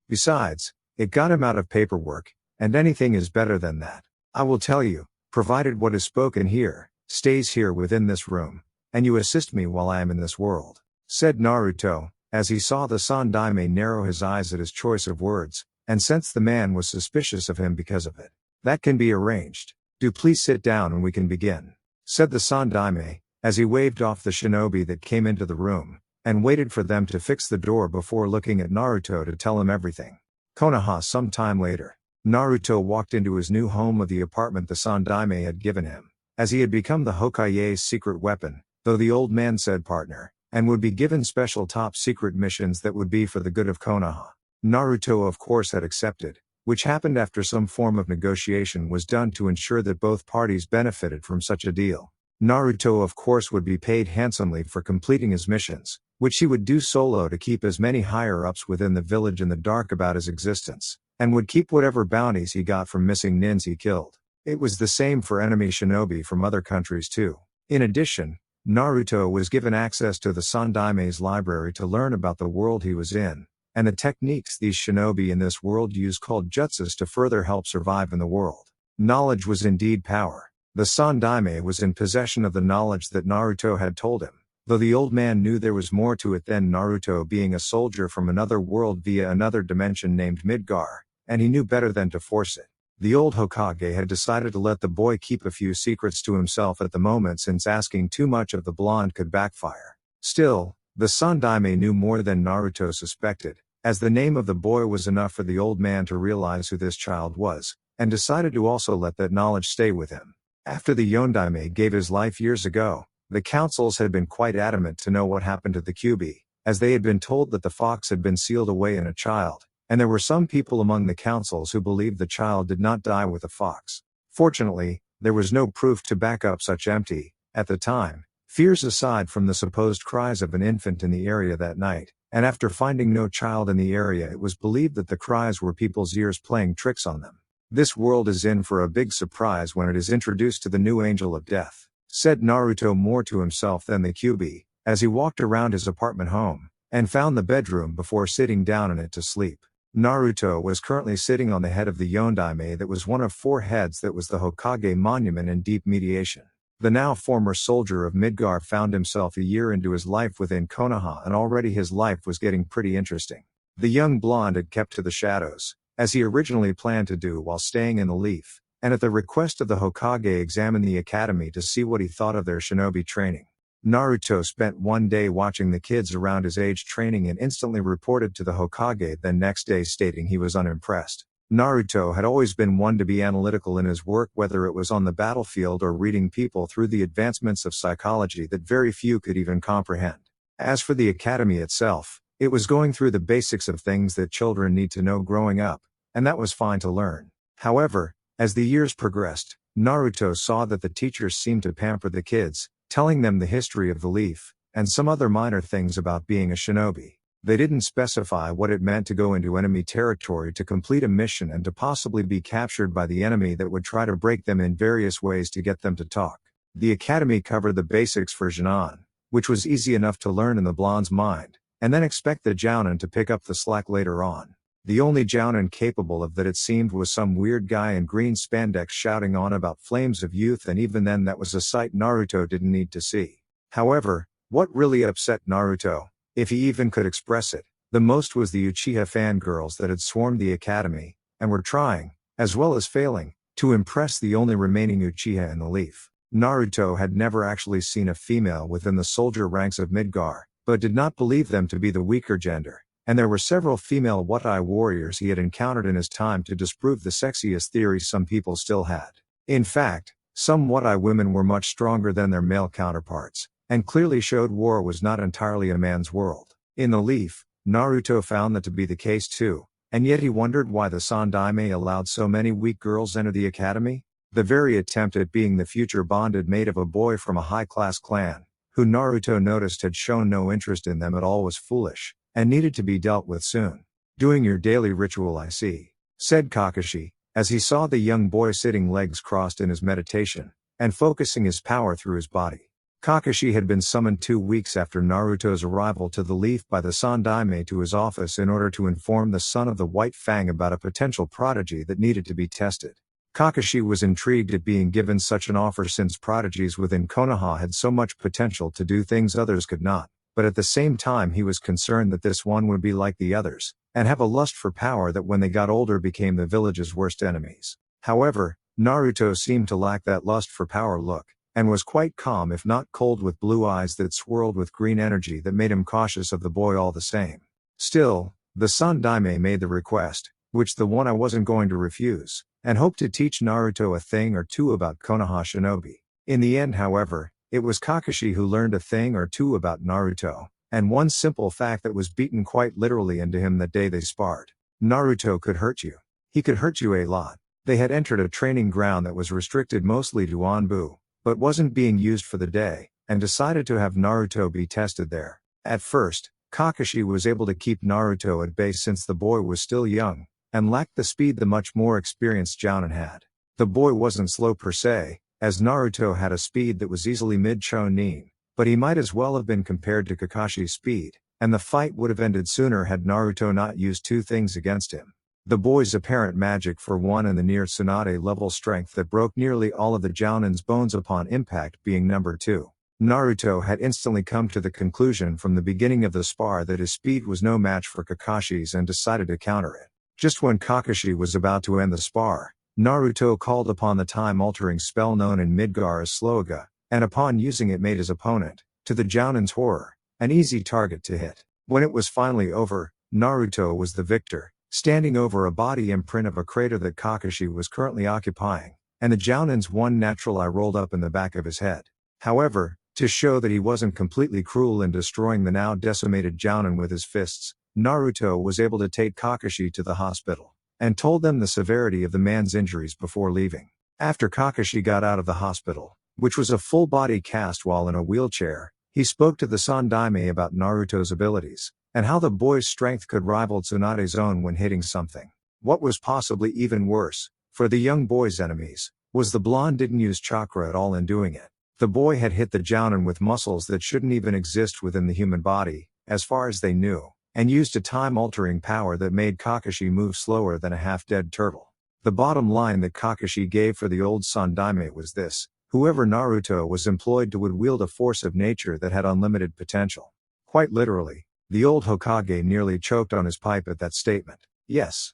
Besides, it got him out of paperwork, and anything is better than that. I will tell you, provided what is spoken here, stays here within this room, and you assist me while I am in this world, said Naruto, as he saw the Sandaime narrow his eyes at his choice of words, and sensed the man was suspicious of him because of it. That can be arranged. Do please sit down and we can begin, said the Sandaime, as he waved off the shinobi that came into the room, and waited for them to fix the door before looking at Naruto to tell him everything. Konoha. Some time later, Naruto walked into his new home of the apartment the Sandaime had given him, as he had become the Hokage's secret weapon, though the old man said partner, and would be given special top-secret missions that would be for the good of Konoha. Naruto of course had accepted, which happened after some form of negotiation was done to ensure that both parties benefited from such a deal. Naruto of course would be paid handsomely for completing his missions, which he would do solo to keep as many higher-ups within the village in the dark about his existence, and would keep whatever bounties he got from missing nins he killed. It was the same for enemy shinobi from other countries too. In addition, Naruto was given access to the Sandaime's library to learn about the world he was in, and the techniques these shinobi in this world use called jutsus to further help survive in the world. Knowledge was indeed power. The Sandaime was in possession of the knowledge that Naruto had told him, though the old man knew there was more to it than Naruto being a soldier from another world via another dimension named Midgar, and he knew better than to force it. The old Hokage had decided to let the boy keep a few secrets to himself at the moment, since asking too much of the blonde could backfire. Still, the Sandaime knew more than Naruto suspected, as the name of the boy was enough for the old man to realize who this child was, and decided to also let that knowledge stay with him. After the Yondaime gave his life years ago, the councils had been quite adamant to know what happened to the Kyuubi, as they had been told that the fox had been sealed away in a child, and there were some people among the councils who believed the child did not die with the fox. Fortunately, there was no proof to back up such empty, at the time, fears aside from the supposed cries of an infant in the area that night, and after finding no child in the area, it was believed that the cries were people's ears playing tricks on them. "This world is in for a big surprise when it is introduced to the new angel of death," said Naruto more to himself than the Kyuubi, as he walked around his apartment home, and found the bedroom before sitting down in it to sleep. Naruto was currently sitting on the head of the Yondaime that was one of 4 heads that was the Hokage monument in deep meditation. The now former soldier of Midgar found himself a year into his life within Konoha, and already his life was getting pretty interesting. The young blonde had kept to the shadows, as he originally planned to do while staying in the Leaf, and at the request of the Hokage examined the academy to see what he thought of their shinobi training. Naruto spent one day watching the kids around his age training and instantly reported to the Hokage, then next day stating he was unimpressed. Naruto had always been one to be analytical in his work, whether it was on the battlefield or reading people through the advancements of psychology that very few could even comprehend. As for the academy itself, it was going through the basics of things that children need to know growing up, and that was fine to learn. However, as the years progressed, Naruto saw that the teachers seemed to pamper the kids, telling them the history of the Leaf, and some other minor things about being a shinobi. They didn't specify what it meant to go into enemy territory to complete a mission and to possibly be captured by the enemy that would try to break them in various ways to get them to talk. The academy covered the basics for Jinan, which was easy enough to learn in the blonde's mind, and then expect the Jounin to pick up the slack later on. The only Jounin capable of that, it seemed, was some weird guy in green spandex shouting on about flames of youth, and even then that was a sight Naruto didn't need to see. However, what really upset Naruto, if he even could express it, the most was the Uchiha fangirls that had swarmed the academy, and were trying, as well as failing, to impress the only remaining Uchiha in the Leaf. Naruto had never actually seen a female within the soldier ranks of Midgar, but did not believe them to be the weaker gender, and there were several female Wutai warriors he had encountered in his time to disprove the sexiest theory some people still had. In fact, some Wutai women were much stronger than their male counterparts, and clearly showed war was not entirely a man's world. In the Leaf, Naruto found that to be the case too, and yet he wondered why the Sandaime allowed so many weak girls enter the academy. The very attempt at being the future bonded mate of a boy from a high-class clan, who Naruto noticed had shown no interest in them at all, was foolish, and needed to be dealt with soon. "Doing your daily ritual, I see," said Kakashi, as he saw the young boy sitting legs crossed in his meditation, and focusing his power through his body. Kakashi had been summoned 2 weeks after Naruto's arrival to the Leaf by the Sandaime to his office in order to inform the son of the White Fang about a potential prodigy that needed to be tested. Kakashi was intrigued at being given such an offer, since prodigies within Konoha had so much potential to do things others could not, but at the same time he was concerned that this one would be like the others, and have a lust for power that when they got older became the village's worst enemies. However, Naruto seemed to lack that lust for power look, and was quite calm if not cold, with blue eyes that swirled with green energy that made him cautious of the boy all the same. Still, the Sandaime made the request, which the one I wasn't going to refuse, and hoped to teach Naruto a thing or two about Konoha shinobi. In the end, however, it was Kakashi who learned a thing or two about Naruto, and one simple fact that was beaten quite literally into him that day they sparred. Naruto could hurt you. He could hurt you a lot. They had entered a training ground that was restricted mostly to Anbu, but wasn't being used for the day, and decided to have Naruto be tested there. At first, Kakashi was able to keep Naruto at bay since the boy was still young, and lacked the speed the much more experienced Jounin had. The boy wasn't slow per se, as Naruto had a speed that was easily mid-Chunin, but he might as well have been compared to Kakashi's speed, and the fight would have ended sooner had Naruto not used 2 things against him. The boy's apparent magic for one, and the near Tsunade level strength that broke nearly all of the Jounin's bones upon impact being number 2. Naruto had instantly come to the conclusion from the beginning of the spar that his speed was no match for Kakashi's and decided to counter it. Just when Kakashi was about to end the spar, Naruto called upon the time-altering spell known in Midgar as Sloga, and upon using it made his opponent, to the Jounin's horror, an easy target to hit. When it was finally over, Naruto was the victor, standing over a body imprint of a crater that Kakashi was currently occupying, and the Jounin's one natural eye rolled up in the back of his head. However, to show that he wasn't completely cruel in destroying the now decimated Jounin with his fists, Naruto was able to take Kakashi to the hospital, and told them the severity of the man's injuries before leaving. After Kakashi got out of the hospital, which was a full-body cast while in a wheelchair, he spoke to the Sandaime about Naruto's abilities, and how the boy's strength could rival Tsunade's own when hitting something. What was possibly even worse, for the young boy's enemies, was the blonde didn't use chakra at all in doing it. The boy had hit the Jounin with muscles that shouldn't even exist within the human body, as far as they knew, and used a time-altering power that made Kakashi move slower than a half-dead turtle. The bottom line that Kakashi gave for the old Sandaime was this: whoever Naruto was employed to would wield a force of nature that had unlimited potential. Quite literally, the old Hokage nearly choked on his pipe at that statement. Yes.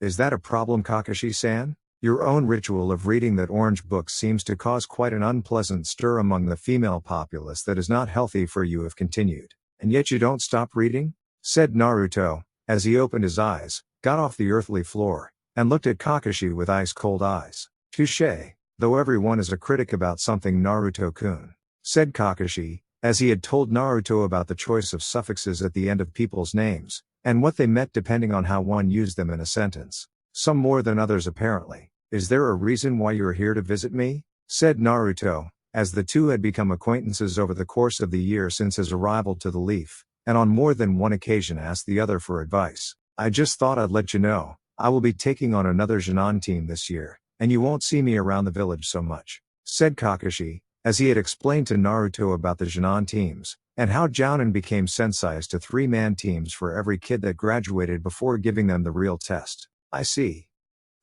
Is that a problem, Kakashi-san? Your own ritual of reading that orange book seems to cause quite an unpleasant stir among the female populace that is not healthy for you if continued. And yet you don't stop reading? Said Naruto, as he opened his eyes, got off the earthly floor, and looked at Kakashi with ice-cold eyes. Touché. Though everyone is a critic about something, Naruto-kun, said Kakashi, as he had told Naruto about the choice of suffixes at the end of people's names, and what they meant depending on how one used them in a sentence. Some more than others apparently. Is there a reason why you are here to visit me? Said Naruto, as the two had become acquaintances over the course of the year since his arrival to the Leaf, and on more than one occasion asked the other for advice. I just thought I'd let you know, I will be taking on another Junon team this year, and you won't see me around the village so much, said Kakashi, as he had explained to Naruto about the Junon teams, and how Jounin became sensized to 3-man teams for every kid that graduated before giving them the real test. I see.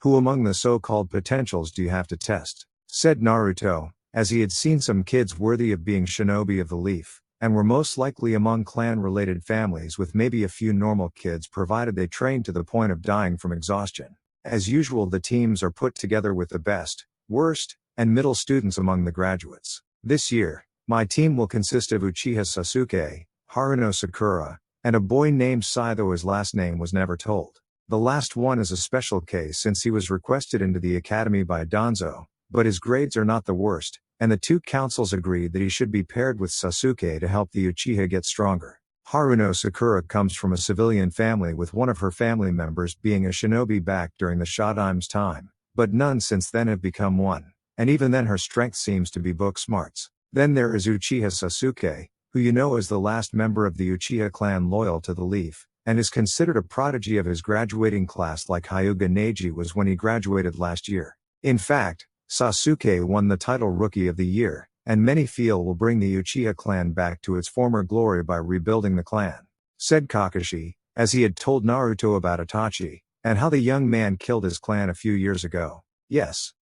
Who among the so-called potentials do you have to test? Said Naruto, as he had seen some kids worthy of being shinobi of the Leaf, and were most likely among clan-related families with maybe a few normal kids provided they trained to the point of dying from exhaustion. As usual, the teams are put together with the best, worst, and middle students among the graduates. This year, my team will consist of Uchiha Sasuke, Haruno Sakura, and a boy named Sai, though his last name was never told. The last one is a special case since he was requested into the academy by Danzo, but his grades are not the worst, and the two councils agreed that he should be paired with Sasuke to help the Uchiha get stronger. Haruno Sakura comes from a civilian family, with one of her family members being a shinobi back during the Shadaime's time, but none since then have become one, and even then her strength seems to be book smarts. Then there is Uchiha Sasuke, who you know is the last member of the Uchiha clan loyal to the Leaf, and is considered a prodigy of his graduating class like Hyuga Neji was when he graduated last year. In fact, Sasuke won the title Rookie of the Year, and many feel will bring the Uchiha clan back to its former glory by rebuilding the clan, said Kakashi, as he had told Naruto about Itachi, and how the young man killed his clan a few years ago. Yes.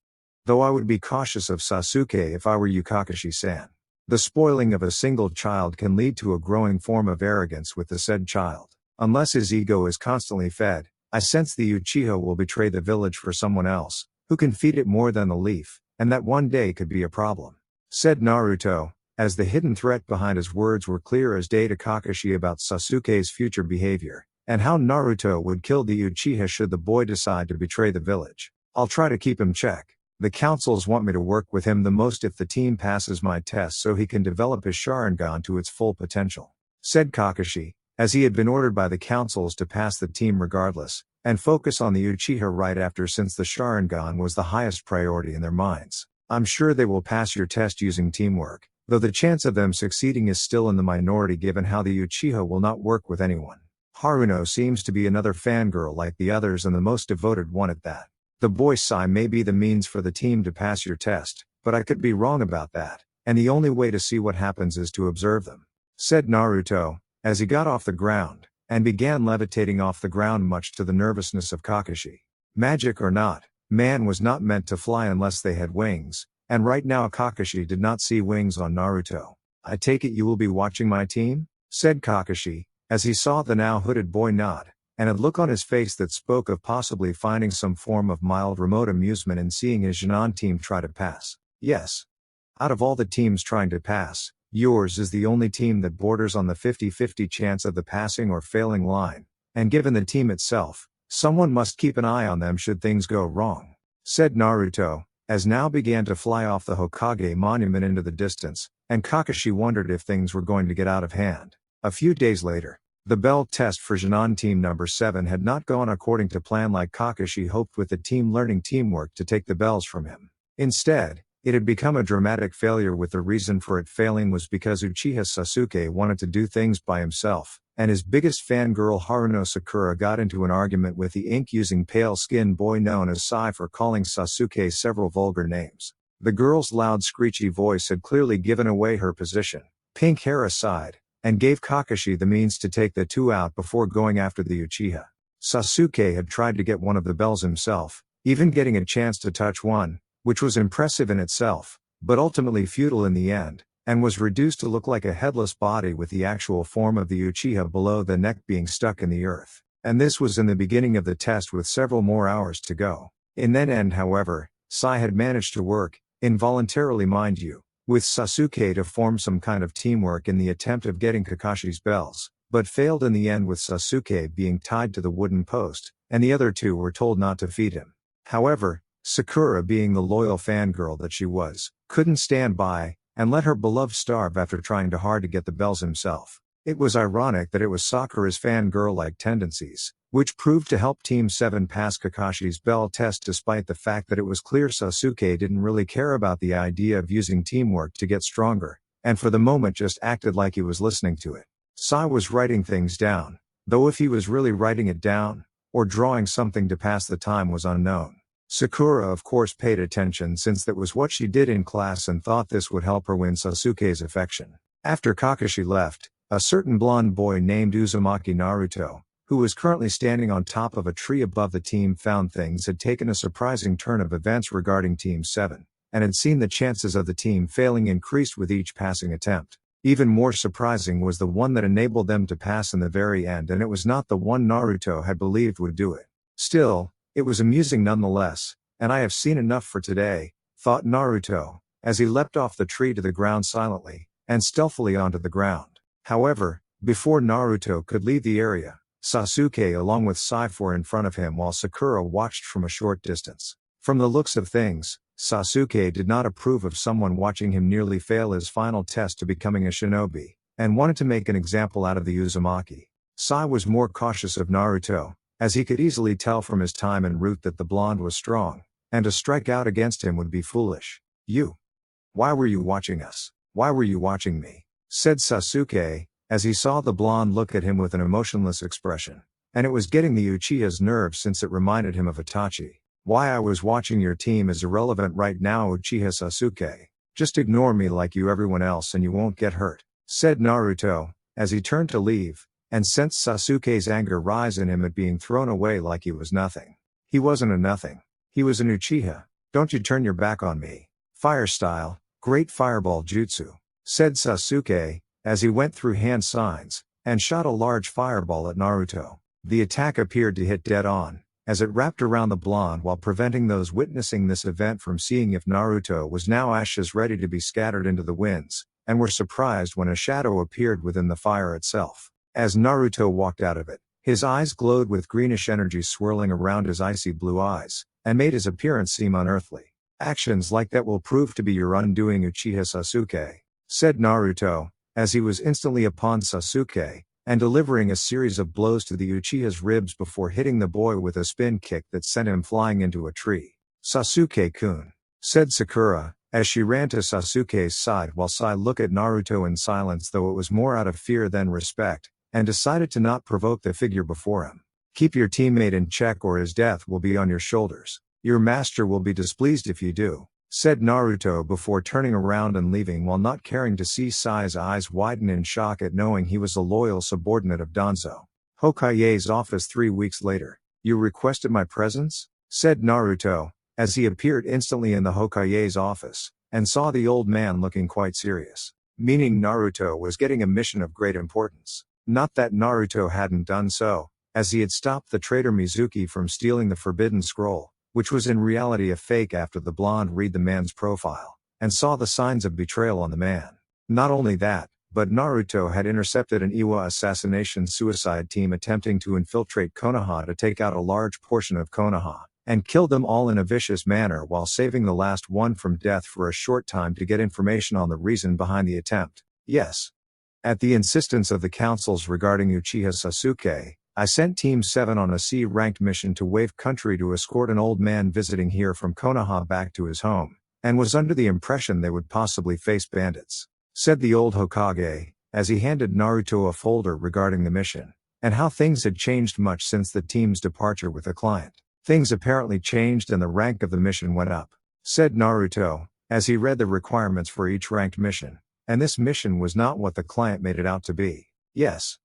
Though I would be cautious of Sasuke if I were you, Kakashi-san. The spoiling of a single child can lead to a growing form of arrogance with the said child. Unless his ego is constantly fed, I sense the Uchiha will betray the village for someone else, who can feed it more than the Leaf, and that one day could be a problem, said Naruto, as the hidden threat behind his words were clear as day to Kakashi about Sasuke's future behavior, and how Naruto would kill the Uchiha should the boy decide to betray the village. I'll try to keep him check. The councils want me to work with him the most if the team passes my test so he can develop his Sharingan to its full potential, said Kakashi, as he had been ordered by the councils to pass the team regardless, and focus on the Uchiha right after, since the Sharingan was the highest priority in their minds. I'm sure they will pass your test using teamwork, though the chance of them succeeding is still in the minority given how the Uchiha will not work with anyone. Haruno seems to be another fangirl like the others and the most devoted one at that. The boy Sai may be the means for the team to pass your test, but I could be wrong about that, and the only way to see what happens is to observe them, said Naruto, as he got off the ground, and began levitating off the ground much to the nervousness of Kakashi. Magic or not, man was not meant to fly unless they had wings, and right now Kakashi did not see wings on Naruto. I take it you will be watching my team? Said Kakashi, as he saw the now hooded boy nod, and a look on his face that spoke of possibly finding some form of mild remote amusement in seeing his Junon team try to pass. Yes. Out of all the teams trying to pass, yours is the only team that borders on the 50-50 chance of the passing or failing line, and given the team itself, someone must keep an eye on them should things go wrong," said Naruto, as now began to fly off the Hokage monument into the distance, and Kakashi wondered if things were going to get out of hand. A few days later, the bell test for Jinan Team Number 7 had not gone according to plan like Kakashi hoped, with the team learning teamwork to take the bells from him. Instead, it had become a dramatic failure, with the reason for it failing was because Uchiha Sasuke wanted to do things by himself, and his biggest fangirl Haruno Sakura got into an argument with the ink-using pale-skinned boy known as Sai for calling Sasuke several vulgar names. The girl's loud screechy voice had clearly given away her position. Pink hair aside, and gave Kakashi the means to take the two out before going after the Uchiha. Sasuke had tried to get one of the bells himself, even getting a chance to touch one, which was impressive in itself, but ultimately futile in the end, and was reduced to look like a headless body with the actual form of the Uchiha below the neck being stuck in the earth. And this was in the beginning of the test, with several more hours to go. In that end, however, Sai had managed to work, involuntarily mind you, with Sasuke to form some kind of teamwork in the attempt of getting Kakashi's bells, but failed in the end, with Sasuke being tied to the wooden post, and the other two were told not to feed him. However, Sakura, being the loyal fangirl that she was, couldn't stand by and let her beloved starve after trying hard to get the bells himself. It was ironic that it was Sakura's fangirl-like tendencies which proved to help Team 7 pass Kakashi's bell test, despite the fact that it was clear Sasuke didn't really care about the idea of using teamwork to get stronger, and for the moment just acted like he was listening to it. Sai was writing things down, though if he was really writing it down, or drawing something to pass the time, was unknown. Sakura of course paid attention, since that was what she did in class, and thought this would help her win Sasuke's affection. After Kakashi left, a certain blonde boy named Uzumaki Naruto, who was currently standing on top of a tree above the team, found things had taken a surprising turn of events regarding Team 7, and had seen the chances of the team failing increased with each passing attempt. Even more surprising was the one that enabled them to pass in the very end, and it was not the one Naruto had believed would do it. Still, it was amusing nonetheless, and I have seen enough for today, thought Naruto, as he leapt off the tree to the ground silently, and stealthily onto the ground. However, before Naruto could leave the area, Sasuke along with Sai were in front of him, while Sakura watched from a short distance. From the looks of things, Sasuke did not approve of someone watching him nearly fail his final test to becoming a shinobi, and wanted to make an example out of the Uzumaki. Sai was more cautious of Naruto, as he could easily tell from his time en route that the blonde was strong, and to strike out against him would be foolish. Why were you watching us? Why were you watching me?" said Sasuke, as he saw the blonde look at him with an emotionless expression. And it was getting the Uchiha's nerves, since it reminded him of Itachi. "Why I was watching your team is irrelevant right now, Uchiha Sasuke. Just ignore me like everyone else and you won't get hurt," said Naruto, as he turned to leave, and sensed Sasuke's anger rise in him at being thrown away like he was nothing. He wasn't a nothing. He was an Uchiha. "Don't you turn your back on me. Fire style, great fireball jutsu," said Sasuke, as he went through hand signs, and shot a large fireball at Naruto. The attack appeared to hit dead on, as it wrapped around the blonde, while preventing those witnessing this event from seeing if Naruto was now ashes ready to be scattered into the winds, and were surprised when a shadow appeared within the fire itself. As Naruto walked out of it, his eyes glowed with greenish energy swirling around his icy blue eyes, and made his appearance seem unearthly. "Actions like that will prove to be your undoing, Uchiha Sasuke," said Naruto, as he was instantly upon Sasuke, and delivering a series of blows to the Uchiha's ribs before hitting the boy with a spin kick that sent him flying into a tree. "Sasuke-kun," said Sakura, as she ran to Sasuke's side, while Sai looked at Naruto in silence, though it was more out of fear than respect, and decided to not provoke the figure before him. "Keep your teammate in check or his death will be on your shoulders. Your master will be displeased if you do," said Naruto before turning around and leaving, while not caring to see Sai's eyes widen in shock at knowing he was a loyal subordinate of Danzo. Hokage's office 3 weeks later. "You requested my presence?" said Naruto, as he appeared instantly in the Hokage's office, and saw the old man looking quite serious. Meaning Naruto was getting a mission of great importance. Not that Naruto hadn't done so, as he had stopped the traitor Mizuki from stealing the Forbidden Scroll, which was in reality a fake, after the blonde read the man's profile, and saw the signs of betrayal on the man. Not only that, but Naruto had intercepted an Iwa assassination suicide team attempting to infiltrate Konoha to take out a large portion of Konoha, and killed them all in a vicious manner while saving the last one from death for a short time to get information on the reason behind the attempt. Yes. At the insistence of the councils regarding Uchiha Sasuke, I sent Team 7 on a C-ranked mission to Wave Country to escort an old man visiting here from Konoha back to his home, and was under the impression they would possibly face bandits, said the old Hokage, as he handed Naruto a folder regarding the mission, and how things had changed much since the team's departure with the client. Things apparently changed and the rank of the mission went up, said Naruto, as he read the requirements for each ranked mission. And this mission was not what the client made it out to be. Yes.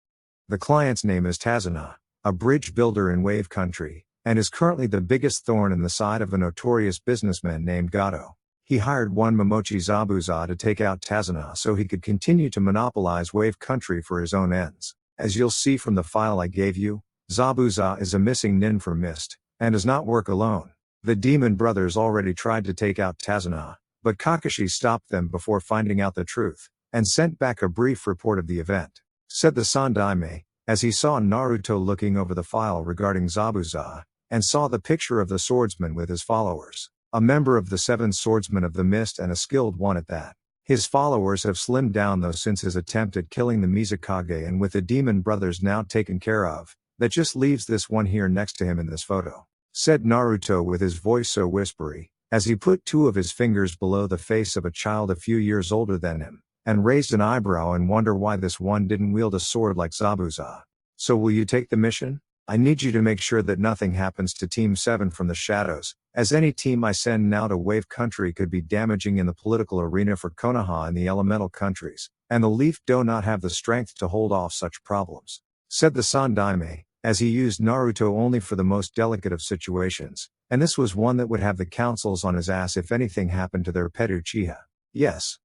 The client's name is Tazuna, a bridge builder in Wave Country, and is currently the biggest thorn in the side of a notorious businessman named Gato. He hired one Momochi Zabuza to take out Tazuna so he could continue to monopolize Wave Country for his own ends. As you'll see from the file I gave you, Zabuza is a missing nin from Mist, and does not work alone. The Demon Brothers already tried to take out Tazuna, but Kakashi stopped them before finding out the truth, and sent back a brief report of the event, said the Sandaime, as he saw Naruto looking over the file regarding Zabuza, and saw the picture of the swordsman with his followers, a member of the 7 swordsmen of the Mist and a skilled one at that. His followers have slimmed down though since his attempt at killing the Mizukage, and with the Demon Brothers now taken care of, that just leaves this one here next to him in this photo, said Naruto with his voice so whispery, as he put 2 of his fingers below the face of a child a few years older than him, and raised an eyebrow and wonder why this one didn't wield a sword like Zabuza. So will you take the mission? I need you to make sure that nothing happens to Team 7 from the shadows, as any team I send now to Wave Country could be damaging in the political arena for Konoha and the elemental countries, and the Leaf do not have the strength to hold off such problems, said the Sandaime, as he used Naruto only for the most delicate of situations, and this was one that would have the councils on his ass if anything happened to their pet Uchiha. Yes.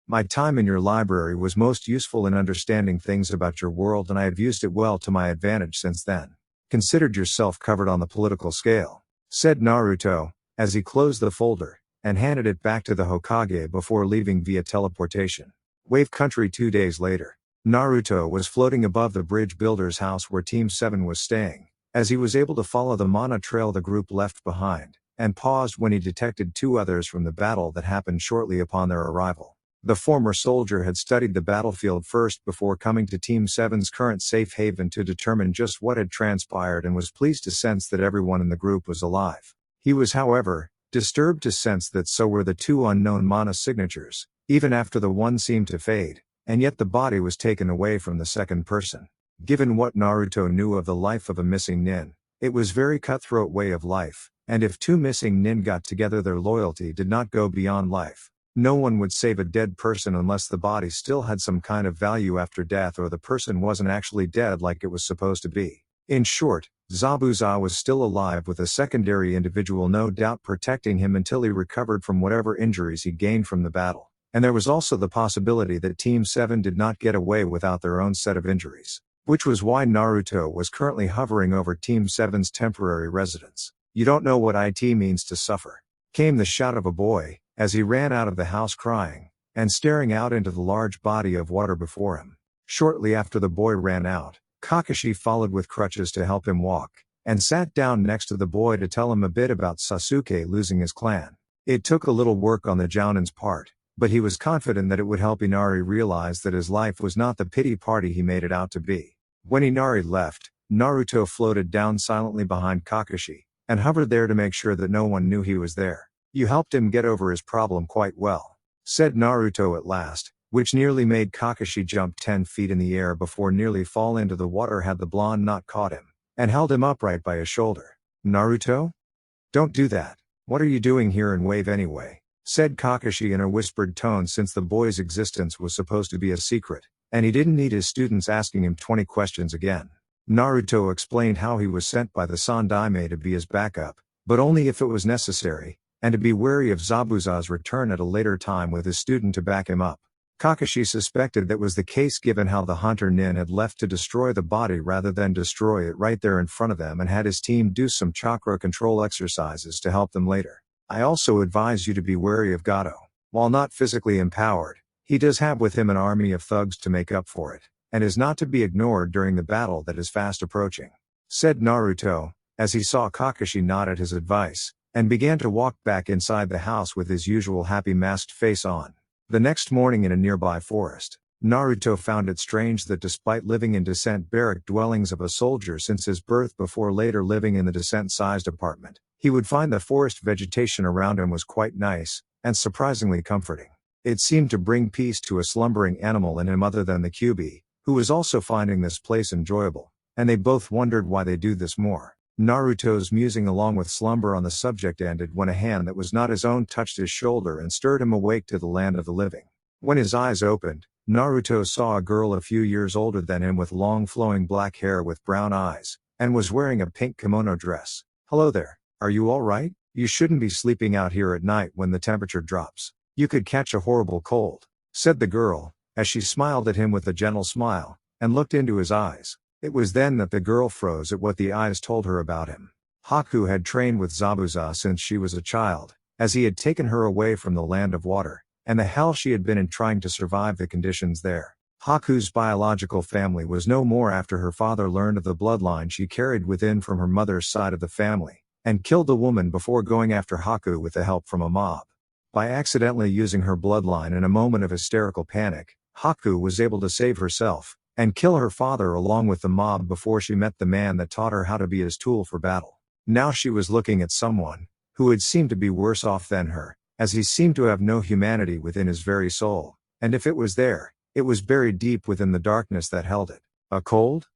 My time in your library was most useful in understanding things about your world, and I have used it well to my advantage since then. Considered yourself covered on the political scale, said Naruto, as he closed the folder, and handed it back to the Hokage before leaving via teleportation. Wave Country 2 days later. Naruto was floating above the bridge builder's house where Team 7 was staying, as he was able to follow the mana trail the group left behind, and paused when he detected 2 others from the battle that happened shortly upon their arrival. The former soldier had studied the battlefield first before coming to Team 7's current safe haven to determine just what had transpired, and was pleased to sense that everyone in the group was alive. He was, however, disturbed to sense that so were the 2 unknown mana signatures, even after the one seemed to fade, and yet the body was taken away from the second person. Given what Naruto knew of the life of a missing nin, it was very cutthroat way of life, and if 2 missing nin got together, their loyalty did not go beyond life. No one would save a dead person unless the body still had some kind of value after death, or the person wasn't actually dead like it was supposed to be. In short, Zabuza was still alive, with a secondary individual no doubt protecting him until he recovered from whatever injuries he gained from the battle. And there was also the possibility that Team 7 did not get away without their own set of injuries, which was why Naruto was currently hovering over Team 7's temporary residence. You don't know what it means to suffer, came the shout of a boy, as he ran out of the house crying, and staring out into the large body of water before him. Shortly after the boy ran out, Kakashi followed with crutches to help him walk, and sat down next to the boy to tell him a bit about Sasuke losing his clan. It took a little work on the Jounin's part, but he was confident that it would help Inari realize that his life was not the pity party he made it out to be. When Inari left, Naruto floated down silently behind Kakashi, and hovered there to make sure that no one knew he was there. You helped him get over his problem quite well, said Naruto at last, which nearly made Kakashi jump 10 feet in the air before nearly fall into the water had the blonde not caught him, and held him upright by his shoulder. Naruto? Don't do that. What are you doing here in Wave anyway? Said Kakashi in a whispered tone, since the boy's existence was supposed to be a secret, and he didn't need his students asking him 20 questions again. Naruto explained how he was sent by the Sandaime to be his backup, but only if it was necessary, and to be wary of Zabuza's return at a later time with his student to back him up. Kakashi suspected that was the case given how the Hunter Nin had left to destroy the body rather than destroy it right there in front of them, and had his team do some chakra control exercises to help them later. I also advise you to be wary of Gato. While not physically empowered, He does have with him an army of thugs to make up for it, and is not to be ignored during the battle that is fast approaching," said Naruto, as he saw Kakashi nod at his advice, and began to walk back inside the house with his usual happy masked face on. The next morning in a nearby forest, Naruto found it strange that despite living in decent barrack dwellings of a soldier since his birth before later living in the decent-sized apartment, he would find the forest vegetation around him was quite nice, and surprisingly comforting. It seemed to bring peace to a slumbering animal in him other than the Kyuubi, who was also finding this place enjoyable, and they both wondered why they do this more. Naruto's musing along with slumber on the subject ended when a hand that was not his own touched his shoulder and stirred him awake to the land of the living. When his eyes opened, Naruto saw a girl a few years older than him with long flowing black hair with brown eyes, and was wearing a pink kimono dress. "Hello there, are you all right? You shouldn't be sleeping out here at night when the temperature drops. You could catch a horrible cold," said the girl, as she smiled at him with a gentle smile, and looked into his eyes. It was then that the girl froze at what the eyes told her about him. Haku had trained with Zabuza since she was a child, as he had taken her away from the land of water, and the hell she had been in trying to survive the conditions there. Haku's biological family was no more after her father learned of the bloodline she carried within from her mother's side of the family, and killed the woman before going after Haku with the help from a mob. By accidentally using her bloodline in a moment of hysterical panic, Haku was able to save herself, and kill her father along with the mob before she met the man that taught her how to be his tool for battle. Now she was looking at someone who had seemed to be worse off than her, as he seemed to have no humanity within his very soul, and if it was there, it was buried deep within the darkness that held it. "A cold?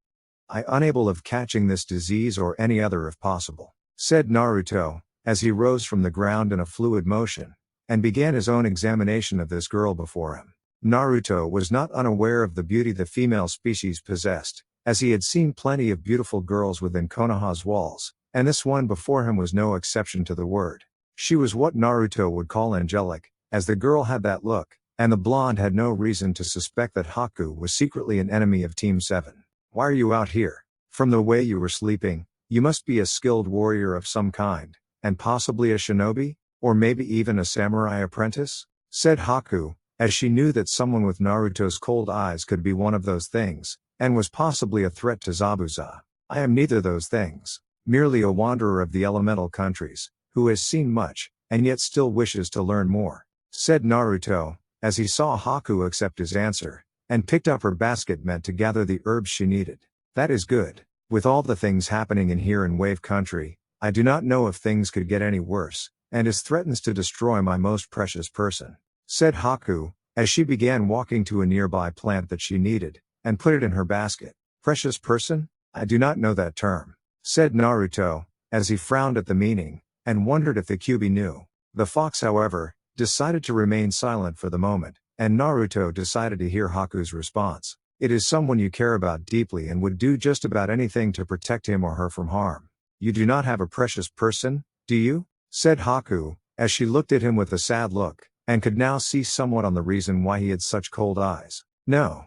I unable of catching this disease or any other if possible," said Naruto, as he rose from the ground in a fluid motion, and began his own examination of this girl before him. Naruto was not unaware of the beauty the female species possessed, as he had seen plenty of beautiful girls within Konoha's walls, and this one before him was no exception to the word. She was what Naruto would call angelic, as the girl had that look, and the blonde had no reason to suspect that Haku was secretly an enemy of Team 7. "Why are you out here? From the way you were sleeping, you must be a skilled warrior of some kind, and possibly a shinobi, or maybe even a samurai apprentice," said Haku, as she knew that someone with Naruto's cold eyes could be one of those things, and was possibly a threat to Zabuza. "I am neither those things, merely a wanderer of the elemental countries, who has seen much, and yet still wishes to learn more," said Naruto, as he saw Haku accept his answer, and picked up her basket meant to gather the herbs she needed. "That is good. With all the things happening in here in Wave Country, I do not know if things could get any worse, and it threatens to destroy my most precious person," said Haku, as she began walking to a nearby plant that she needed, and put it in her basket. "Precious person? I do not know that term," said Naruto, as he frowned at the meaning, and wondered if the Kyuubi knew. The fox, however, decided to remain silent for the moment, and Naruto decided to hear Haku's response. "It is someone you care about deeply and would do just about anything to protect him or her from harm. You do not have a precious person, do you?" said Haku, as she looked at him with a sad look, and could now see somewhat on the reason why he had such cold eyes. "No.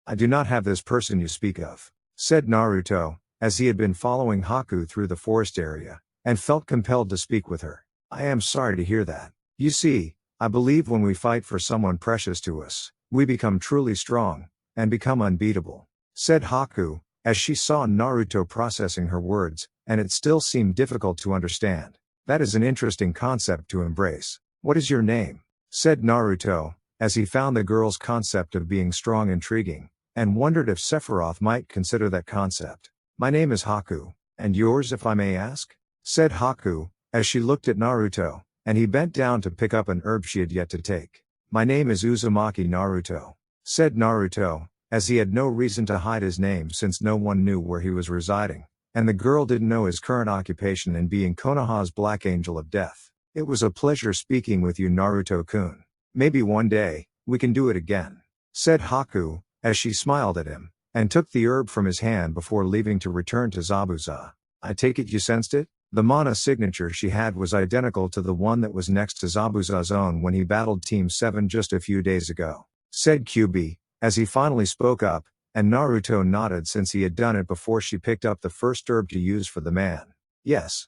I do not have this person you speak of," said Naruto, as he had been following Haku through the forest area, and felt compelled to speak with her. "I am sorry to hear that. You see, I believe when we fight for someone precious to us, we become truly strong, and become unbeatable," said Haku, as she saw Naruto processing her words, and it still seemed difficult to understand. "That is an interesting concept to embrace. What is your name?" said Naruto, as he found the girl's concept of being strong intriguing, and wondered if Sephiroth might consider that concept. "My name is Haku, and yours if I may ask?" said Haku, as she looked at Naruto, and he bent down to pick up an herb she had yet to take. "My name is Uzumaki Naruto," said Naruto, as he had no reason to hide his name since no one knew where he was residing, and the girl didn't know his current occupation in being Konoha's Black Angel of Death. "It was a pleasure speaking with you, Naruto-kun. Maybe one day, we can do it again," said Haku, as she smiled at him, and took the herb from his hand before leaving to return to Zabuza. "I take it you sensed it?" The mana signature she had was identical to the one that was next to Zabuza's own when he battled Team 7 just a few days ago, said Kyuubi, as he finally spoke up, and Naruto nodded since he had done it before she picked up the first herb to use for the man. "Yes.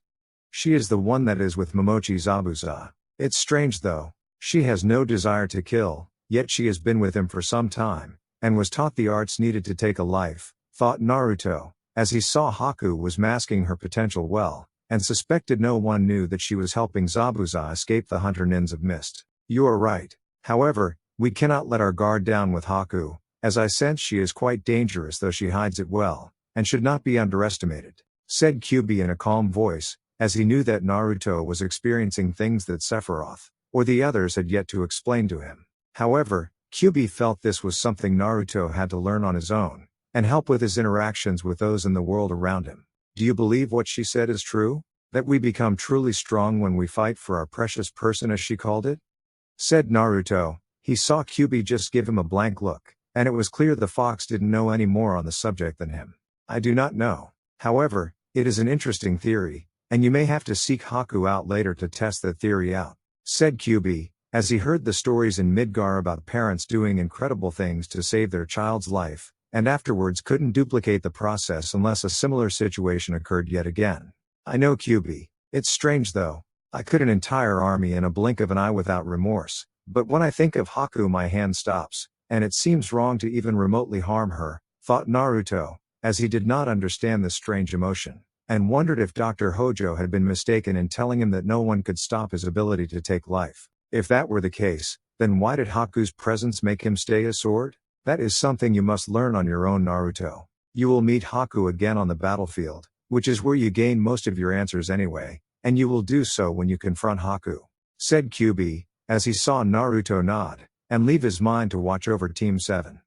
She is the one that is with Momochi Zabuza. It's strange though, she has no desire to kill, yet she has been with him for some time, and was taught the arts needed to take a life, thought Naruto, as he saw Haku was masking her potential well, and suspected no one knew that she was helping Zabuza escape the Hunter Nin's of Mist. You are right. However, we cannot let our guard down with Haku, as I sense she is quite dangerous though she hides it well, and should not be underestimated, said Kyuubi in a calm voice, as he knew that Naruto was experiencing things that Sephiroth, or the others had yet to explain to him. However, Kyuubi felt this was something Naruto had to learn on his own, and help with his interactions with those in the world around him. Do you believe what she said is true? That we become truly strong when we fight for our precious person as she called it? Said Naruto. He saw Kyuubi just give him a blank look, and it was clear the fox didn't know any more on the subject than him. I do not know. However, it is an interesting theory, and you may have to seek Haku out later to test that theory out, said Kyuubi, as he heard the stories in Midgar about parents doing incredible things to save their child's life, and afterwards couldn't duplicate the process unless a similar situation occurred yet again. I know, Kyuubi. It's strange though. I could an entire army in a blink of an eye without remorse, but when I think of Haku my hand stops, and it seems wrong to even remotely harm her, thought Naruto, as he did not understand this strange emotion, and wondered if Dr. Hojo had been mistaken in telling him that no one could stop his ability to take life. If that were the case, then why did Haku's presence make him stay his sword? That is something you must learn on your own, Naruto. You will meet Haku again on the battlefield, which is where you gain most of your answers anyway, and you will do so when you confront Haku, said Kyuubi, as he saw Naruto nod, and leave his mind to watch over Team 7.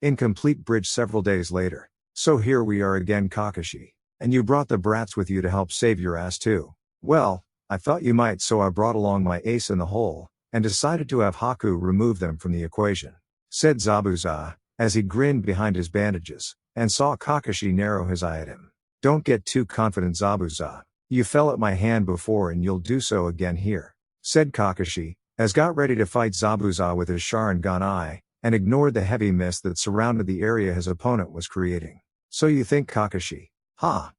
Incomplete bridge several days later. So here we are again, Kakashi. And you brought the brats with you to help save your ass too. Well, I thought you might, so I brought along my ace in the hole, and decided to have Haku remove them from the equation, said Zabuza, as he grinned behind his bandages, and saw Kakashi narrow his eye at him. Don't get too confident, Zabuza. You fell at my hand before and you'll do so again here, said Kakashi, as got ready to fight Zabuza with his Sharingan eye, and ignored the heavy mist that surrounded the area his opponent was creating. So you think, Kakashi? Ha!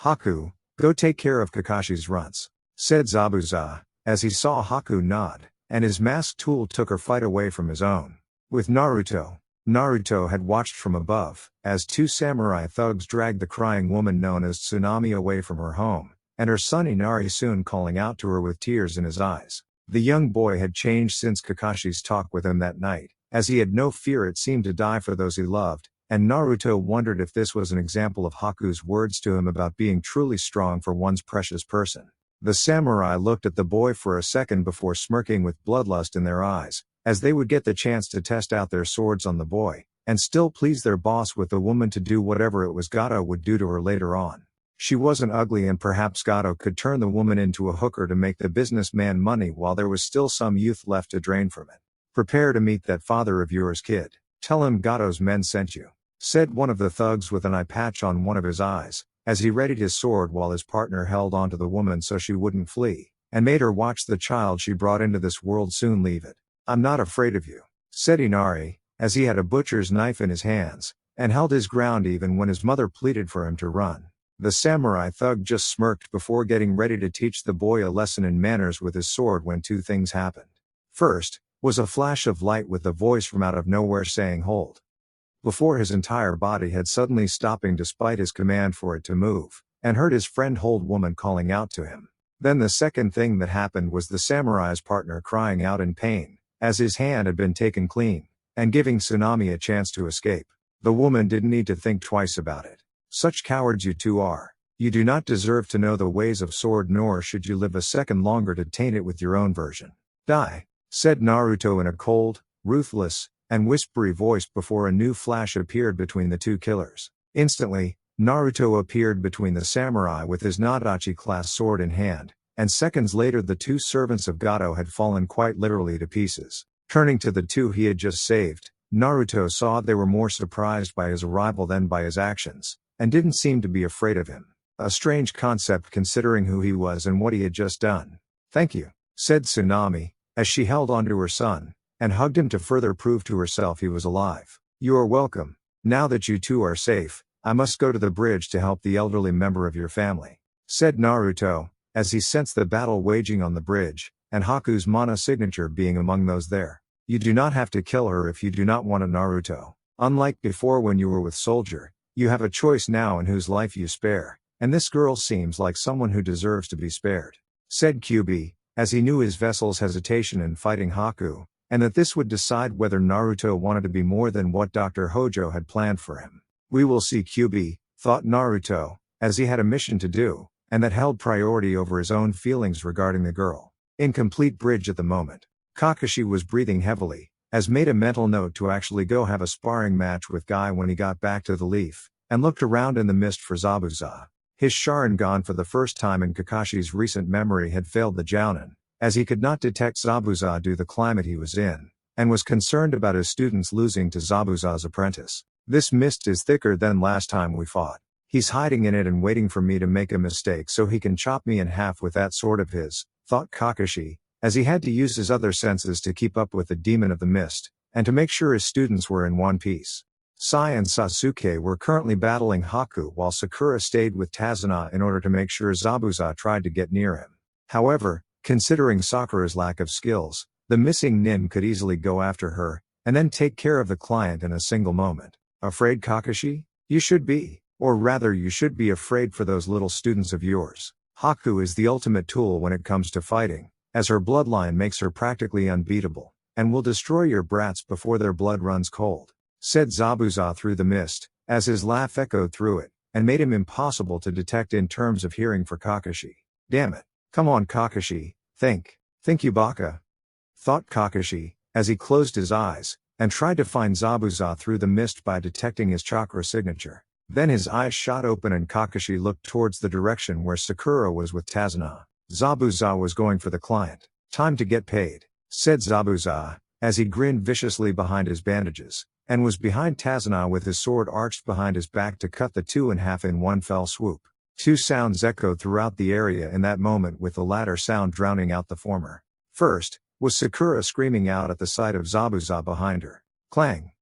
Haku, go take care of Kakashi's runts, said Zabuza, as he saw Haku nod, and his masked tool took her fight away from his own. With Naruto, Naruto had watched from above, as two samurai thugs dragged the crying woman known as Tsunami away from her home, and her son Inari soon calling out to her with tears in his eyes. The young boy had changed since Kakashi's talk with him that night, as he had no fear it seemed to die for those he loved, and Naruto wondered if this was an example of Haku's words to him about being truly strong for one's precious person. The samurai looked at the boy for a second before smirking with bloodlust in their eyes, as they would get the chance to test out their swords on the boy, and still please their boss with the woman to do whatever it was Gato would do to her later on. She wasn't ugly, and perhaps Gato could turn the woman into a hooker to make the businessman money while there was still some youth left to drain from it. Prepare to meet that father of yours, kid. Tell him Gato's men sent you, said one of the thugs with an eye patch on one of his eyes, as he readied his sword while his partner held onto the woman so she wouldn't flee, and made her watch the child she brought into this world soon leave it. I'm not afraid of you, said Inari, as he had a butcher's knife in his hands, and held his ground even when his mother pleaded for him to run. The samurai thug just smirked before getting ready to teach the boy a lesson in manners with his sword when two things happened. First, was a flash of light with a voice from out of nowhere saying hold. Before his entire body had suddenly stopping despite his command for it to move, and heard his friend hold woman calling out to him. Then the second thing that happened was the samurai's partner crying out in pain, as his hand had been taken clean, and giving Tsunami a chance to escape. The woman didn't need to think twice about it. Such cowards you two are. You do not deserve to know the ways of sword, nor should you live a second longer to taint it with your own version. Die, said Naruto in a cold, ruthless, and whispery voice before a new flash appeared between the two killers. Instantly, Naruto appeared between the samurai with his Nadachi-class sword in hand, and seconds later the two servants of Gato had fallen quite literally to pieces. Turning to the two he had just saved, Naruto saw they were more surprised by his arrival than by his actions, and didn't seem to be afraid of him. A strange concept considering who he was and what he had just done. Thank you, said Tsunami, as she held onto her son, and hugged him to further prove to herself he was alive. You are welcome. Now that you two are safe, I must go to the bridge to help the elderly member of your family, said Naruto, as he sensed the battle waging on the bridge, and Haku's mana signature being among those there. You do not have to kill her if you do not want a Naruto. Unlike before when you were with Soldier, you have a choice now in whose life you spare, and this girl seems like someone who deserves to be spared," said Kyuubi, as he knew his vessel's hesitation in fighting Haku, and that this would decide whether Naruto wanted to be more than what Dr. Hojo had planned for him. We will see, Kyuubi, thought Naruto, as he had a mission to do, and that held priority over his own feelings regarding the girl. Incomplete bridge at the moment. Kakashi was breathing heavily, as made a mental note to actually go have a sparring match with Guy when he got back to the Leaf, and looked around in the mist for Zabuza. His Sharingan for the first time in Kakashi's recent memory had failed the Jounin, as he could not detect Zabuza due to the climate he was in, and was concerned about his students losing to Zabuza's apprentice. This mist is thicker than last time we fought. He's hiding in it and waiting for me to make a mistake so he can chop me in half with that sword of his, thought Kakashi, as he had to use his other senses to keep up with the demon of the mist, and to make sure his students were in one piece. Sai and Sasuke were currently battling Haku while Sakura stayed with Tazuna in order to make sure Zabuza tried to get near him. However, considering Sakura's lack of skills, the missing nin could easily go after her, and then take care of the client in a single moment. Afraid, Kakashi? You should be. Or rather, you should be afraid for those little students of yours. Haku is the ultimate tool when it comes to fighting, as her bloodline makes her practically unbeatable, and will destroy your brats before their blood runs cold, said Zabuza through the mist, as his laugh echoed through it, and made him impossible to detect in terms of hearing for Kakashi. Damn it. Come on, Kakashi, think you baka, thought Kakashi, as he closed his eyes, and tried to find Zabuza through the mist by detecting his chakra signature. Then his eyes shot open and Kakashi looked towards the direction where Sakura was with Tazuna. Zabuza was going for the client. Time to get paid, said Zabuza, as he grinned viciously behind his bandages, and was behind Tazuna with his sword arched behind his back to cut the two in half in one fell swoop. Two sounds echoed throughout the area in that moment, with the latter sound drowning out the former. First, was Sakura screaming out at the sight of Zabuza behind her. Clang.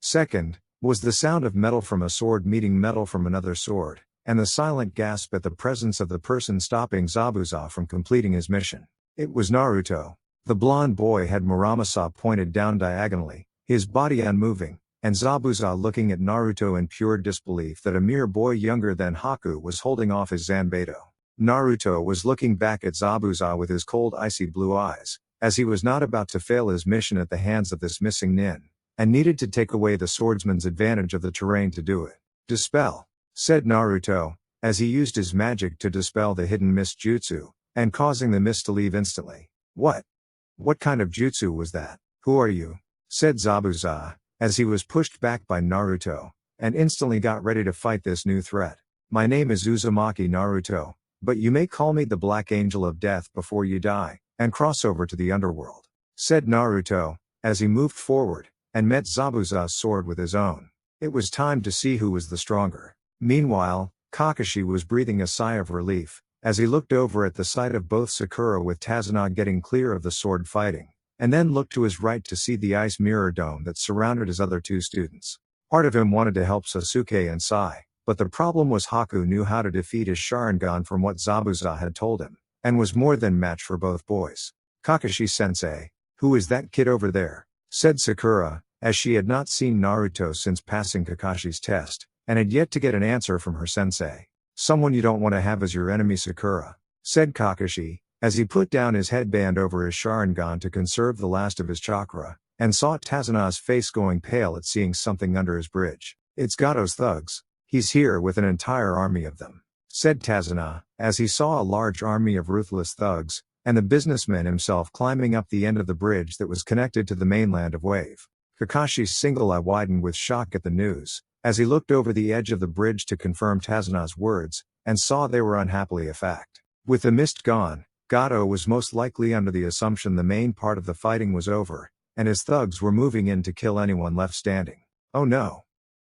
Second, was the sound of metal from a sword meeting metal from another sword, and the silent gasp at the presence of the person stopping Zabuza from completing his mission. It was Naruto. The blonde boy had Muramasa pointed down diagonally, his body unmoving, and Zabuza looking at Naruto in pure disbelief that a mere boy younger than Haku was holding off his Zanbato. Naruto was looking back at Zabuza with his cold icy blue eyes, as he was not about to fail his mission at the hands of this missing nin, and needed to take away the swordsman's advantage of the terrain to do it. Dispel, said Naruto, as he used his magic to dispel the hidden mist jutsu, and causing the mist to leave instantly. What? What kind of jutsu was that? Who are you? Said Zabuza, as he was pushed back by Naruto, and instantly got ready to fight this new threat. My name is Uzumaki Naruto, but you may call me the Black Angel of Death before you die, and cross over to the underworld, said Naruto, as he moved forward, and met Zabuza's sword with his own. It was time to see who was the stronger. Meanwhile, Kakashi was breathing a sigh of relief, as he looked over at the sight of both Sakura with Tazuna getting clear of the sword fighting, and then looked to his right to see the ice mirror dome that surrounded his other two students. Part of him wanted to help Sasuke and Sai, but the problem was Haku knew how to defeat his Sharingan from what Zabuza had told him, and was more than match for both boys. Kakashi-sensei, who is that kid over there? Said Sakura, as she had not seen Naruto since passing Kakashi's test, and had yet to get an answer from her sensei. Someone you don't want to have as your enemy, Sakura, said Kakashi, as he put down his headband over his Sharingan to conserve the last of his chakra, and saw Tazuna's face going pale at seeing something under his bridge. It's Gato's thugs. He's here with an entire army of them, said Tazuna, as he saw a large army of ruthless thugs, and the businessman himself climbing up the end of the bridge that was connected to the mainland of Wave. Kakashi's single eye widened with shock at the news, as he looked over the edge of the bridge to confirm Tazuna's words, and saw they were unhappily a fact. With the mist gone, Gato was most likely under the assumption the main part of the fighting was over, and his thugs were moving in to kill anyone left standing. Oh no,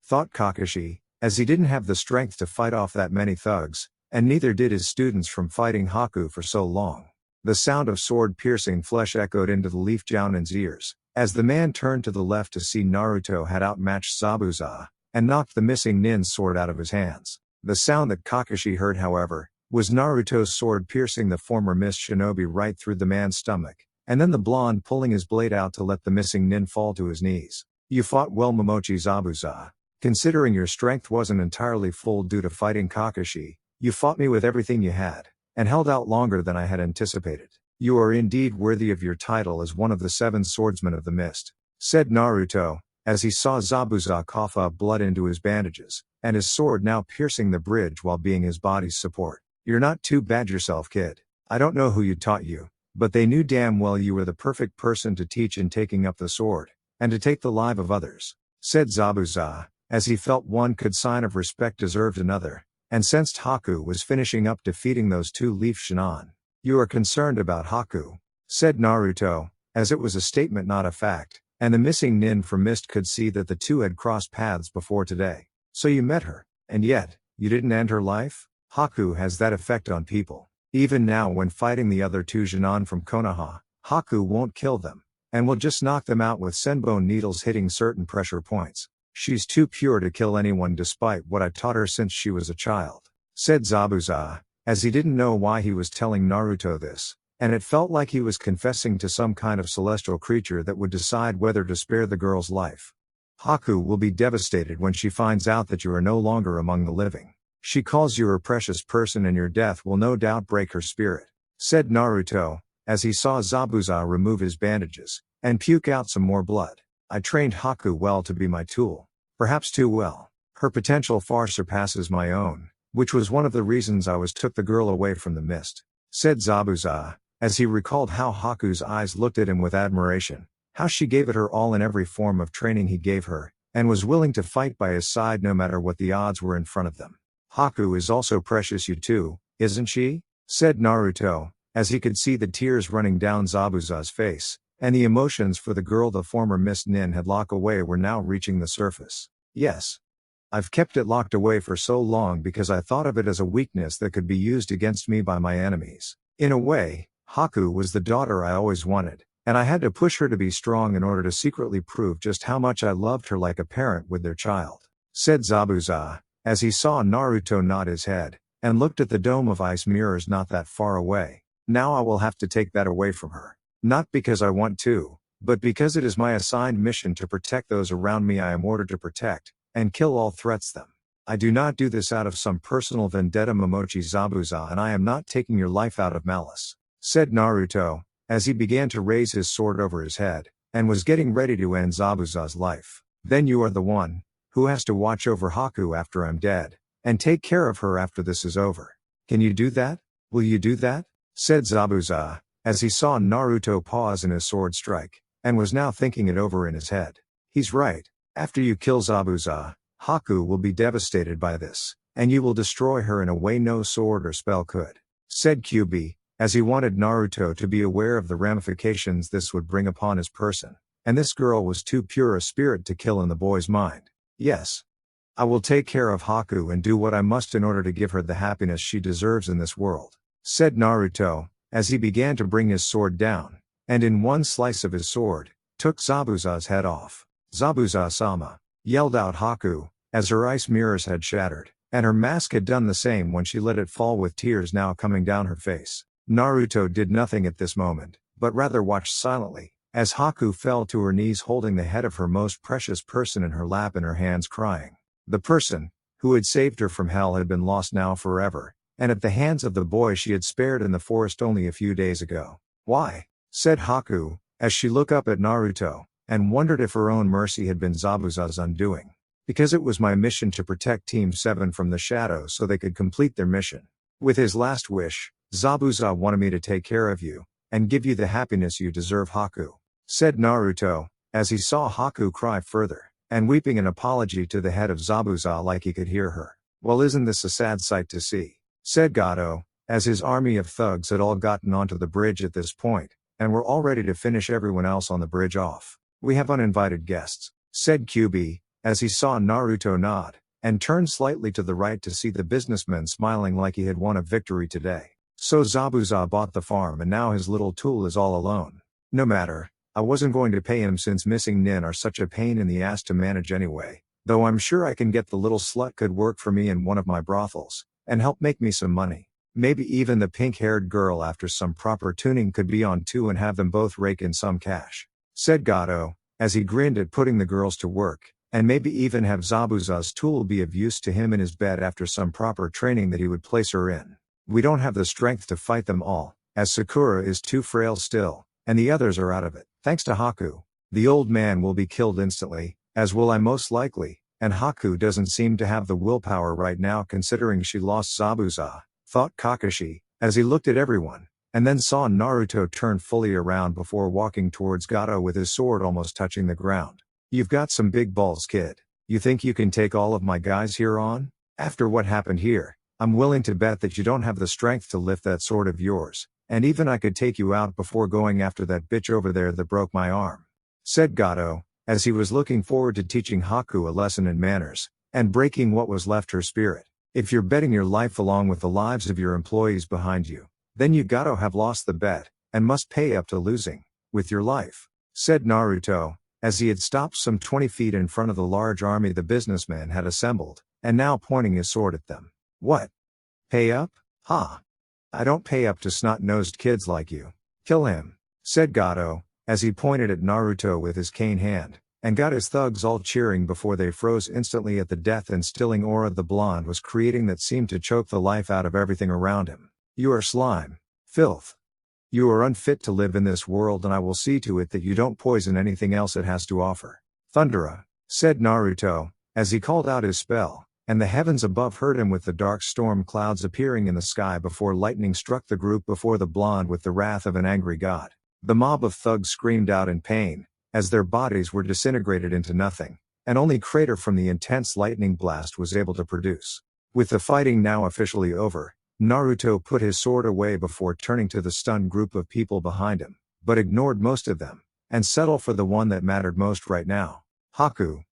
thought Kakashi, as he didn't have the strength to fight off that many thugs, and neither did his students from fighting Haku for so long. The sound of sword-piercing flesh echoed into the Leaf Jounin's ears, as the man turned to the left to see Naruto had outmatched Zabuza, and knocked the missing nin's sword out of his hands. The sound that Kakashi heard, however, was Naruto's sword piercing the former mist shinobi right through the man's stomach, And then the blonde pulling his blade out to let the missing nin fall to his knees. You fought well, Momochi Zabuza. Considering your strength wasn't entirely full due to fighting Kakashi, you fought me with everything you had, and held out longer than I had anticipated. You are indeed worthy of your title as one of the 7 swordsmen of the mist, said Naruto, as he saw Zabuza cough up blood into his bandages, and his sword now piercing the bridge while being his body's support. You're not too bad yourself, kid. I don't know who you taught you, but they knew damn well you were the perfect person to teach in taking up the sword, and to take the life of others, said Zabuza, as he felt one good sign of respect deserved another, and sensed Haku was finishing up defeating those 2 Leaf Shinan. You are concerned about Haku, said Naruto, as it was a statement not a fact, and the missing nin from Mist could see that the 2 had crossed paths before today. So you met her, and yet, you didn't end her life? Haku has that effect on people. Even now when fighting the other 2 Shinan from Konoha, Haku won't kill them, and will just knock them out with senbone needles hitting certain pressure points. She's too pure to kill anyone despite what I taught her since she was a child, said Zabuza, as he didn't know why he was telling Naruto this, and it felt like he was confessing to some kind of celestial creature that would decide whether to spare the girl's life. Haku will be devastated when she finds out that you are no longer among the living. She calls you her precious person and your death will no doubt break her spirit, said Naruto, as he saw Zabuza remove his bandages, and puke out some more blood. I trained Haku well to be my tool. Perhaps too well. Her potential far surpasses my own, which was one of the reasons I took the girl away from the mist, said Zabuza, as he recalled how Haku's eyes looked at him with admiration, how she gave it her all in every form of training he gave her, and was willing to fight by his side no matter what the odds were in front of them. Haku is also precious you too, isn't she? Said Naruto, as he could see the tears running down Zabuza's face, and the emotions for the girl the former Mist Nin had locked away were now reaching the surface. Yes. I've kept it locked away for so long because I thought of it as a weakness that could be used against me by my enemies. In a way, Haku was the daughter I always wanted, and I had to push her to be strong in order to secretly prove just how much I loved her like a parent with their child, said Zabuza, as he saw Naruto nod his head, and looked at the dome of ice mirrors not that far away. Now I will have to take that away from her. Not because I want to, but because it is my assigned mission to protect those around me I am ordered to protect, and kill all threats them. I do not do this out of some personal vendetta, Momochi Zabuza, and I am not taking your life out of malice, said Naruto, as he began to raise his sword over his head, and was getting ready to end Zabuza's life. Then you are the one who has to watch over Haku after I'm dead, and take care of her after this is over. Can you do that? Will you do that? Said Zabuza, as he saw Naruto pause in his sword strike, and was now thinking it over in his head. He's right. After you kill Zabuza, Haku will be devastated by this, and you will destroy her in a way no sword or spell could, said Kyuubi, as he wanted Naruto to be aware of the ramifications this would bring upon his person, and this girl was too pure a spirit to kill in the boy's mind. Yes. I will take care of Haku and do what I must in order to give her the happiness she deserves in this world, said Naruto, as he began to bring his sword down, and in one slice of his sword, took Zabuza's head off. Zabuza-sama, yelled out Haku, as her ice mirrors had shattered, and her mask had done the same when she let it fall with tears now coming down her face. Naruto did nothing at this moment, but rather watched silently, as Haku fell to her knees holding the head of her most precious person in her lap in her hands crying. The person, who had saved her from hell had been lost now forever, and at the hands of the boy she had spared in the forest only a few days ago. Why? Said Haku, as she looked up at Naruto, and wondered if her own mercy had been Zabuza's undoing. Because it was my mission to protect Team 7 from the shadows so they could complete their mission. With his last wish, Zabuza wanted me to take care of you, and give you the happiness you deserve, Haku, said Naruto, as he saw Haku cry further, and weeping an apology to the head of Zabuza like he could hear her. Well, isn't this a sad sight to see? Said Gato, as his army of thugs had all gotten onto the bridge at this point, and were all ready to finish everyone else on the bridge off. We have uninvited guests, said Kyuubi, as he saw Naruto nod, and turned slightly to the right to see the businessman smiling like he had won a victory today. So Zabuza bought the farm and now his little tool is all alone. No matter, I wasn't going to pay him since missing Nin are such a pain in the ass to manage anyway, though I'm sure I can get the little slut could work for me in one of my brothels, and help make me some money. Maybe even the pink-haired girl after some proper tuning could be on too and have them both rake in some cash," said Gato, as he grinned at putting the girls to work, and maybe even have Zabuza's tool be of use to him in his bed after some proper training that he would place her in. "We don't have the strength to fight them all, as Sakura is too frail still, and the others are out of it. Thanks to Haku. The old man will be killed instantly, as will I most likely, and Haku doesn't seem to have the willpower right now considering she lost Zabuza," thought Kakashi, as he looked at everyone, and then saw Naruto turn fully around before walking towards Gato with his sword almost touching the ground. "You've got some big balls, kid. You think you can take all of my guys here on? After what happened here, I'm willing to bet that you don't have the strength to lift that sword of yours, and even I could take you out before going after that bitch over there that broke my arm," said Gato, as he was looking forward to teaching Haku a lesson in manners, and breaking what was left her spirit. "If you're betting your life along with the lives of your employees behind you, then you gotta have lost the bet, and must pay up to losing, with your life," said Naruto, as he had stopped some 20 feet in front of the large army the businessman had assembled, and now pointing his sword at them. "What? Pay up? Ha! I don't pay up to snot-nosed kids like you. Kill him," said Gato, as he pointed at Naruto with his cane hand, and got his thugs all cheering before they froze instantly at the death-instilling aura the blonde was creating that seemed to choke the life out of everything around him. "You are slime. Filth. You are unfit to live in this world, and I will see to it that you don't poison anything else it has to offer." "Thundera," said Naruto, as he called out his spell, and the heavens above heard him with the dark storm clouds appearing in the sky before lightning struck the group before the blonde with the wrath of an angry god. The mob of thugs screamed out in pain, as their bodies were disintegrated into nothing, and only crater from the intense lightning blast was able to produce. With the fighting now officially over, Naruto put his sword away before turning to the stunned group of people behind him, but ignored most of them, and settled for the one that mattered most right now. "Haku.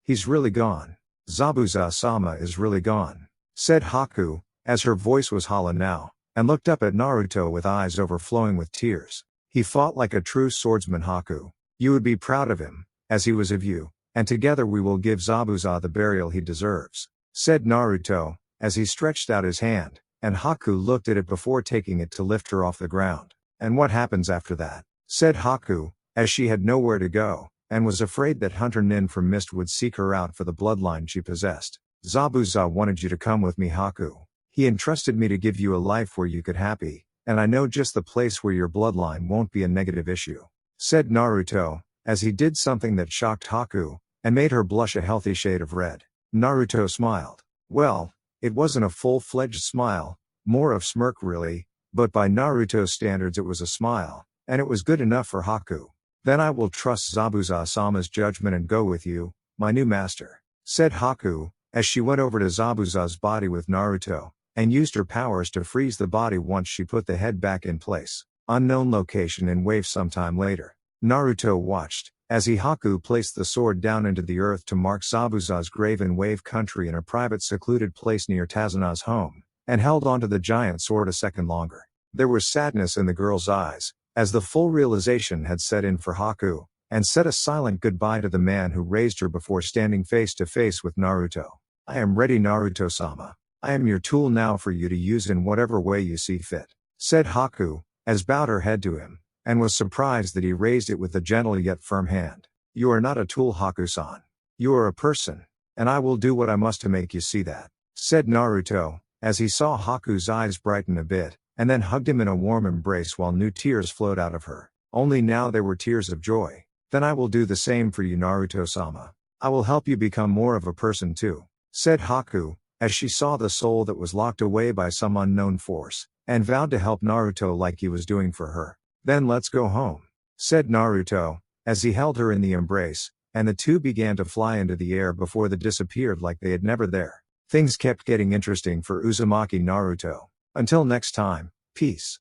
He's really gone. Zabuza-sama is really gone," said Haku, as her voice was hollow now, and looked up at Naruto with eyes overflowing with tears. "He fought like a true swordsman, Haku. You would be proud of him, as he was of you, and together we will give Zabuza the burial he deserves," said Naruto, as he stretched out his hand, and Haku looked at it before taking it to lift her off the ground. "And what happens after that?" said Haku, as she had nowhere to go, and was afraid that Hunter Nin from Mist would seek her out for the bloodline she possessed. "Zabuza wanted you to come with me, Haku. He entrusted me to give you a life where you could happy, and I know just the place where your bloodline won't be a negative issue," said Naruto, as he did something that shocked Haku, and made her blush a healthy shade of red. Naruto smiled. Well, it wasn't a full-fledged smile, more of smirk really, but by Naruto's standards it was a smile, and it was good enough for Haku. "Then I will trust Zabuza-sama's judgment and go with you, my new master," said Haku, as she went over to Zabuza's body with Naruto, and used her powers to freeze the body once she put the head back in place. Unknown location in wave sometime later. Naruto watched, as Haku placed the sword down into the earth to mark Zabuza's grave in wave country in a private secluded place near Tazuna's home, and held onto the giant sword a second longer. There was sadness in the girl's eyes, as the full realization had set in for Haku, and said a silent goodbye to the man who raised her before standing face to face with Naruto. "I am ready, Naruto-sama. I am your tool now for you to use in whatever way you see fit," said Haku, as bowed her head to him, and was surprised that he raised it with a gentle yet firm hand. "You are not a tool, Haku-san. You are a person, and I will do what I must to make you see that," said Naruto, as he saw Haku's eyes brighten a bit, and then hugged him in a warm embrace while new tears flowed out of her. Only now they were tears of joy. "Then I will do the same for you, Naruto-sama. I will help you become more of a person too," said Haku, as she saw the soul that was locked away by some unknown force, and vowed to help Naruto like he was doing for her. "Then let's go home," said Naruto, as he held her in the embrace, and the two began to fly into the air before they disappeared like they had never there. Things kept getting interesting for Uzumaki Naruto. Until next time, peace.